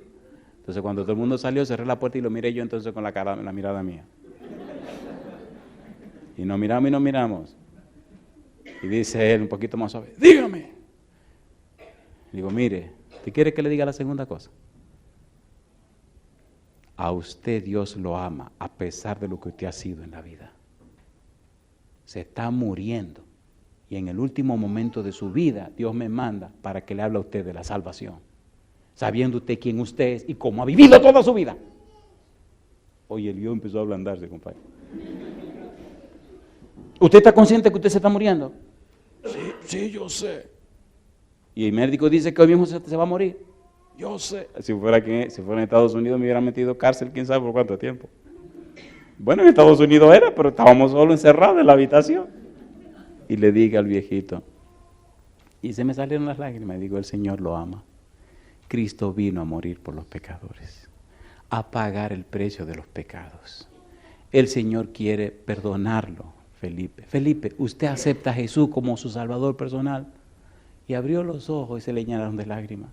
Entonces cuando todo el mundo salió, cerré la puerta y lo miré yo entonces con la mirada mía. Y nos miramos y nos miramos. Y dice él un poquito más suave, dígame. Digo, mire, ¿te quiere que le diga la segunda cosa? A usted Dios lo ama a pesar de lo que usted ha sido en la vida. Se está muriendo. Y en el último momento de su vida, Dios me manda para que le hable a usted de la salvación. Sabiendo usted quién usted es y cómo ha vivido toda su vida. Oye, el guión empezó a ablandarse, compadre. ¿Usted está consciente que usted se está muriendo? Sí, yo sé. Y el médico dice que hoy mismo se va a morir. Yo sé. Si fuera en Estados Unidos me hubieran metido cárcel, quién sabe por cuánto tiempo. Bueno, en Estados Unidos era, pero estábamos solo encerrados en la habitación. Y le diga al viejito, y se me salieron las lágrimas, y digo, el Señor lo ama. Cristo vino a morir por los pecadores, a pagar el precio de los pecados. El Señor quiere perdonarlo, Felipe. Felipe, ¿usted acepta a Jesús como su Salvador personal? Y abrió los ojos y se le llenaron de lágrimas.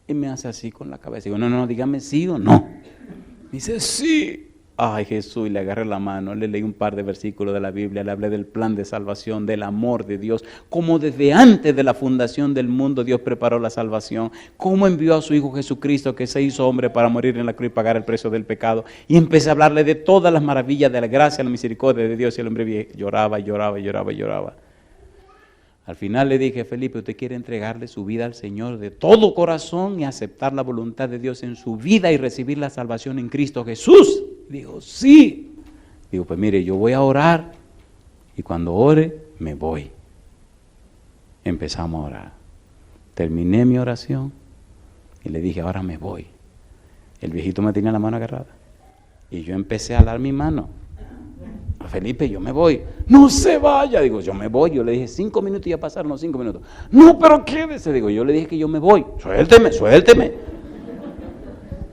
Y me hace así con la cabeza. Digo, no, dígame sí o no. Me dice, sí. Ay, Jesús, y le agarré la mano, le leí un par de versículos de la Biblia, le hablé del plan de salvación, del amor de Dios, cómo desde antes de la fundación del mundo Dios preparó la salvación, cómo envió a su Hijo Jesucristo que se hizo hombre para morir en la cruz y pagar el precio del pecado. Y empecé a hablarle de todas las maravillas de la gracia, la misericordia de Dios, y el hombre lloraba. Al final le dije, Felipe, ¿usted quiere entregarle su vida al Señor de todo corazón y aceptar la voluntad de Dios en su vida y recibir la salvación en Cristo Jesús? Digo, sí. Digo, pues mire, yo voy a orar y cuando ore, me voy. Empezamos a orar. Terminé mi oración y le dije, ahora me voy. El viejito me tenía la mano agarrada y yo empecé a alar mi mano. Felipe, yo me voy. No se vaya. Digo, yo me voy. Yo le dije 5 minutos y ya pasaron los 5 minutos. No, pero quédese. Digo, yo le dije que yo me voy. Suélteme.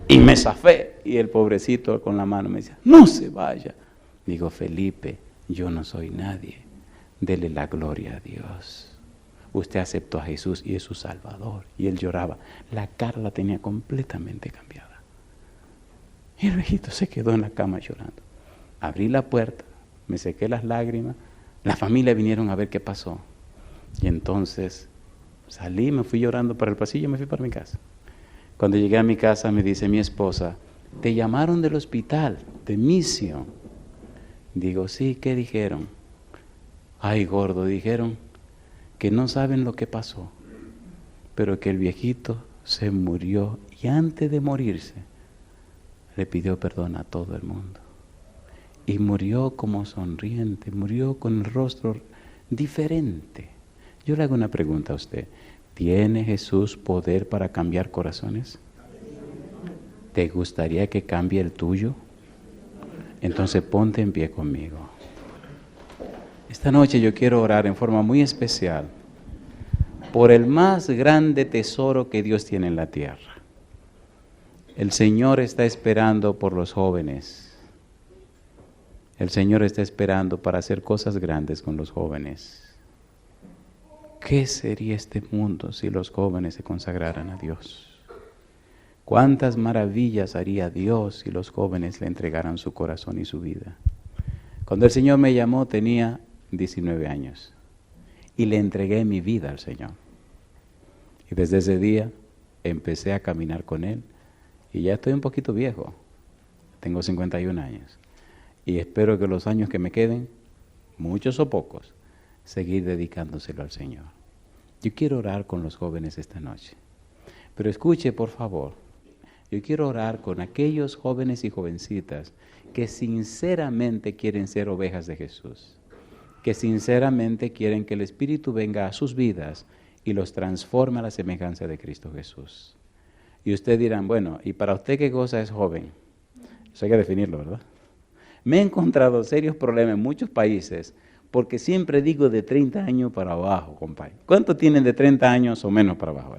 Y me zafé. Y el pobrecito con la mano me decía, no se vaya. Digo, Felipe, yo no soy nadie. Dele la gloria a Dios. Usted aceptó a Jesús y es su Salvador. Y él lloraba. La cara la tenía completamente cambiada. Y el viejito se quedó en la cama llorando. Abrí la puerta. Me sequé las lágrimas, la familia vinieron a ver qué pasó. Y entonces salí, me fui llorando por el pasillo y me fui para mi casa. Cuando llegué a mi casa me dice mi esposa, te llamaron del hospital, de Misión. Digo, sí, ¿qué dijeron? Ay, gordo, dijeron que no saben lo que pasó, pero que el viejito se murió y antes de morirse le pidió perdón a todo el mundo. y murió como sonriente, murió con el rostro diferente. Yo le hago una pregunta a usted. ¿Tiene Jesús poder para cambiar corazones? ¿Te gustaría que cambie el tuyo? Entonces ponte en pie conmigo. Esta noche yo quiero orar en forma muy especial por el más grande tesoro que Dios tiene en la tierra. El Señor está esperando por los jóvenes. El Señor está esperando para hacer cosas grandes con los jóvenes. ¿Qué sería este mundo si los jóvenes se consagraran a Dios? ¿Cuántas maravillas haría Dios si los jóvenes le entregaran su corazón y su vida? Cuando el Señor me llamó tenía 19 años y le entregué mi vida al Señor. Y desde ese día empecé a caminar con Él y ya estoy un poquito viejo, tengo 51 años y espero que los años que me queden, muchos o pocos, seguir dedicándoselo al Señor. Yo quiero orar con los jóvenes esta noche, pero escuche por favor, yo quiero orar con aquellos jóvenes y jovencitas que sinceramente quieren ser ovejas de Jesús, que sinceramente quieren que el Espíritu venga a sus vidas y los transforme a la semejanza de Cristo Jesús. Y ustedes dirán, bueno, ¿y para usted qué cosa es joven? Eso hay que definirlo, ¿verdad? Me he encontrado serios problemas en muchos países porque siempre digo de 30 años para abajo, compadre. ¿Cuántos tienen de 30 años o menos para abajo?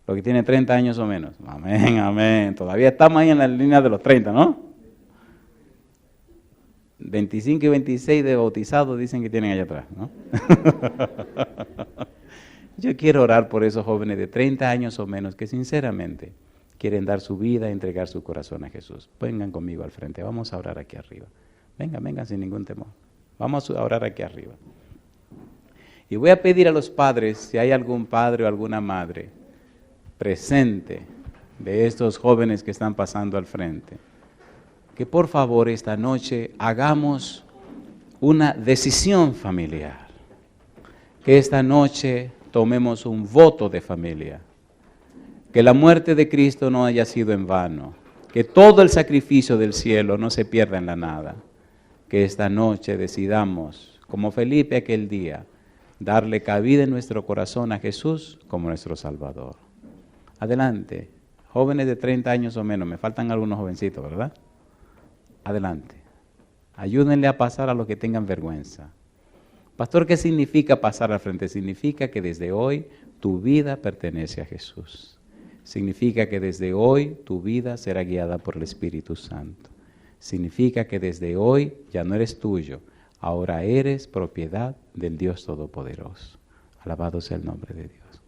Los que tienen 30 años o menos. Amén, amén. Todavía estamos ahí en la línea de los 30, ¿no? 25 y 26 de bautizados dicen que tienen allá atrás, ¿no? Yo quiero orar por esos jóvenes de 30 años o menos que sinceramente quieren dar su vida, entregar su corazón a Jesús. Vengan conmigo al frente, vamos a orar aquí arriba. Vengan sin ningún temor. Vamos a orar aquí arriba. Y voy a pedir a los padres, si hay algún padre o alguna madre presente de estos jóvenes que están pasando al frente, que por favor esta noche hagamos una decisión familiar. Que esta noche tomemos un voto de familia. Que la muerte de Cristo no haya sido en vano. Que todo el sacrificio del cielo no se pierda en la nada. Que esta noche decidamos, como Felipe aquel día, darle cabida en nuestro corazón a Jesús como nuestro Salvador. Adelante, jóvenes de 30 años o menos, me faltan algunos jovencitos, ¿verdad? Adelante, ayúdenle a pasar a los que tengan vergüenza. Pastor, ¿qué significa pasar al frente? Significa que desde hoy tu vida pertenece a Jesús. Significa que desde hoy tu vida será guiada por el Espíritu Santo. Significa que desde hoy ya no eres tuyo, ahora eres propiedad del Dios Todopoderoso. Alabado sea el nombre de Dios.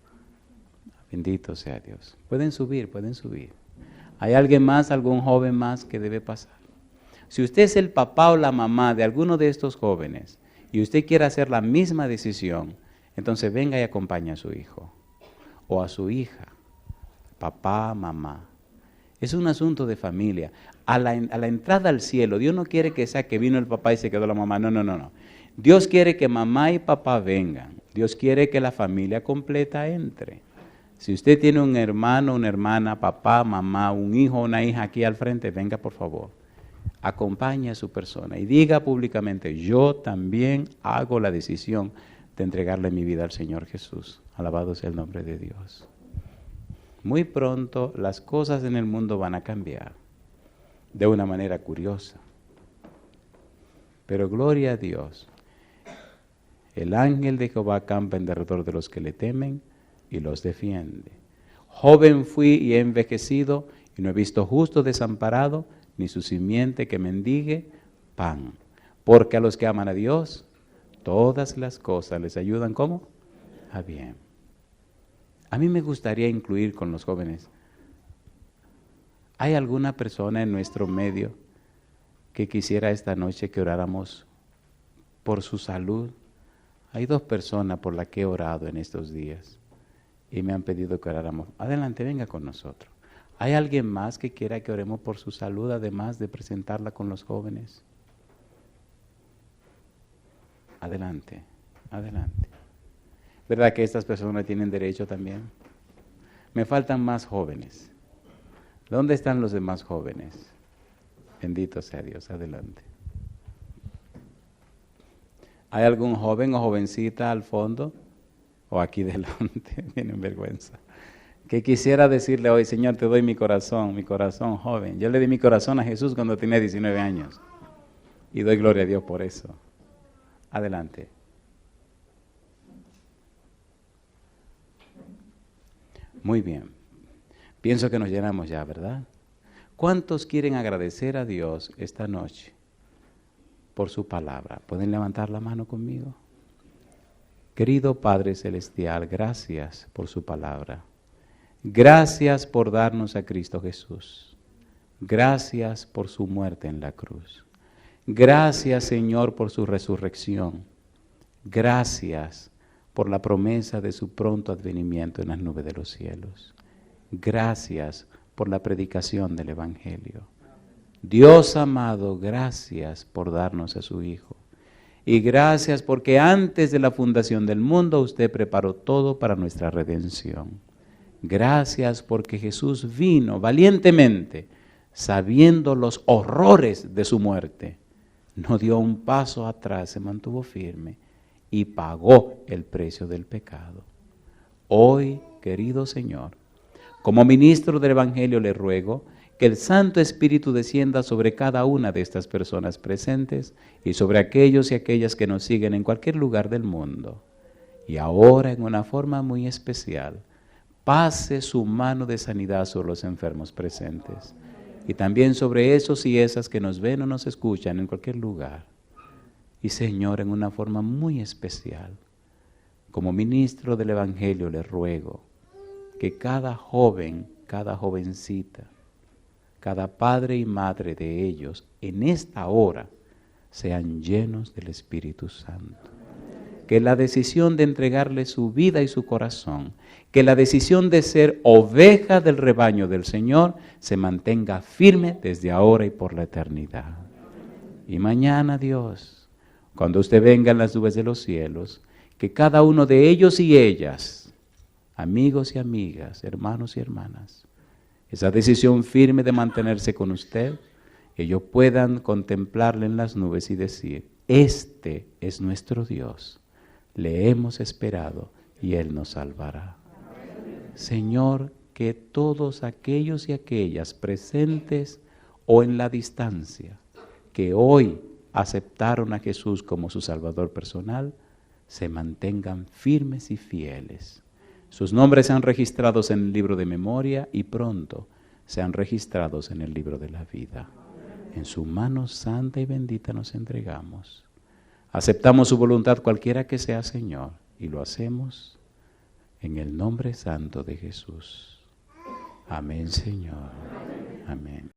Bendito sea Dios. Pueden subir. ¿Hay alguien más, algún joven más que debe pasar? Si usted es el papá o la mamá de alguno de estos jóvenes y usted quiere hacer la misma decisión, entonces venga y acompañe a su hijo o a su hija, papá, mamá. Es un asunto de familia. A la entrada al cielo, Dios no quiere que sea que vino el papá y se quedó la mamá. No. Dios quiere que mamá y papá vengan. Dios quiere que la familia completa entre. Si usted tiene un hermano, una hermana, papá, mamá, un hijo, una hija aquí al frente, venga por favor. Acompañe a su persona y diga públicamente, yo también hago la decisión de entregarle mi vida al Señor Jesús. Alabado sea el nombre de Dios. Muy pronto las cosas en el mundo van a cambiar de una manera curiosa. Pero gloria a Dios. El ángel de Jehová acampa en derredor de los que le temen y los defiende. Joven fui y he envejecido y no he visto justo desamparado, ni su simiente que mendigue pan. Porque a los que aman a Dios, todas las cosas les ayudan, ¿cómo? A bien. A mí me gustaría incluir con los jóvenes. ¿Hay alguna persona en nuestro medio que quisiera esta noche que oráramos por su salud? Hay 2 personas por las que he orado en estos días y me han pedido que oráramos. Adelante, venga con nosotros. ¿Hay alguien más que quiera que oremos por su salud, además de presentarla con los jóvenes? Adelante. ¿Verdad que estas personas tienen derecho también? Me faltan más jóvenes. ¿Dónde están los demás jóvenes? Bendito sea Dios, adelante. ¿Hay algún joven o jovencita al fondo? ¿O aquí delante? Tienen vergüenza. Que quisiera decirle hoy, Señor, te doy mi corazón joven. Yo le di mi corazón a Jesús cuando tenía 19 años. Y doy gloria a Dios por eso. Adelante. Muy bien. Pienso que nos llenamos ya, ¿verdad? ¿Cuántos quieren agradecer a Dios esta noche por su palabra? ¿Pueden levantar la mano conmigo? Querido Padre Celestial, gracias por su palabra. Gracias por darnos a Cristo Jesús. Gracias por su muerte en la cruz. Gracias, Señor, por su resurrección. Gracias por la promesa de su pronto advenimiento en las nubes de los cielos. Gracias por la predicación del Evangelio. Dios amado, gracias por darnos a su Hijo. Y gracias porque antes de la fundación del mundo usted preparó todo para nuestra redención. Gracias porque Jesús vino valientemente, sabiendo los horrores de su muerte. No dio un paso atrás, se mantuvo firme y pagó el precio del pecado. Hoy, querido Señor, como ministro del Evangelio le ruego que el Santo Espíritu descienda sobre cada una de estas personas presentes y sobre aquellos y aquellas que nos siguen en cualquier lugar del mundo. Y ahora, en una forma muy especial, pase su mano de sanidad sobre los enfermos presentes y también sobre esos y esas que nos ven o nos escuchan en cualquier lugar. Y Señor, en una forma muy especial, como ministro del Evangelio le ruego que cada joven, cada jovencita, cada padre y madre de ellos en esta hora sean llenos del Espíritu Santo. Que la decisión de entregarle su vida y su corazón, que la decisión de ser oveja del rebaño del Señor se mantenga firme desde ahora y por la eternidad. Y mañana, Dios, cuando usted venga en las nubes de los cielos, que cada uno de ellos y ellas, amigos y amigas, hermanos y hermanas, esa decisión firme de mantenerse con usted, ellos puedan contemplarle en las nubes y decir, este es nuestro Dios. Le hemos esperado y Él nos salvará. Señor, que todos aquellos y aquellas presentes o en la distancia que hoy aceptaron a Jesús como su Salvador personal, se mantengan firmes y fieles. Sus nombres sean registrados en el libro de memoria y pronto sean registrados en el libro de la vida. En su mano santa y bendita nos entregamos. Aceptamos su voluntad cualquiera que sea, Señor, y lo hacemos en el nombre santo de Jesús. Amén, Señor. Amén.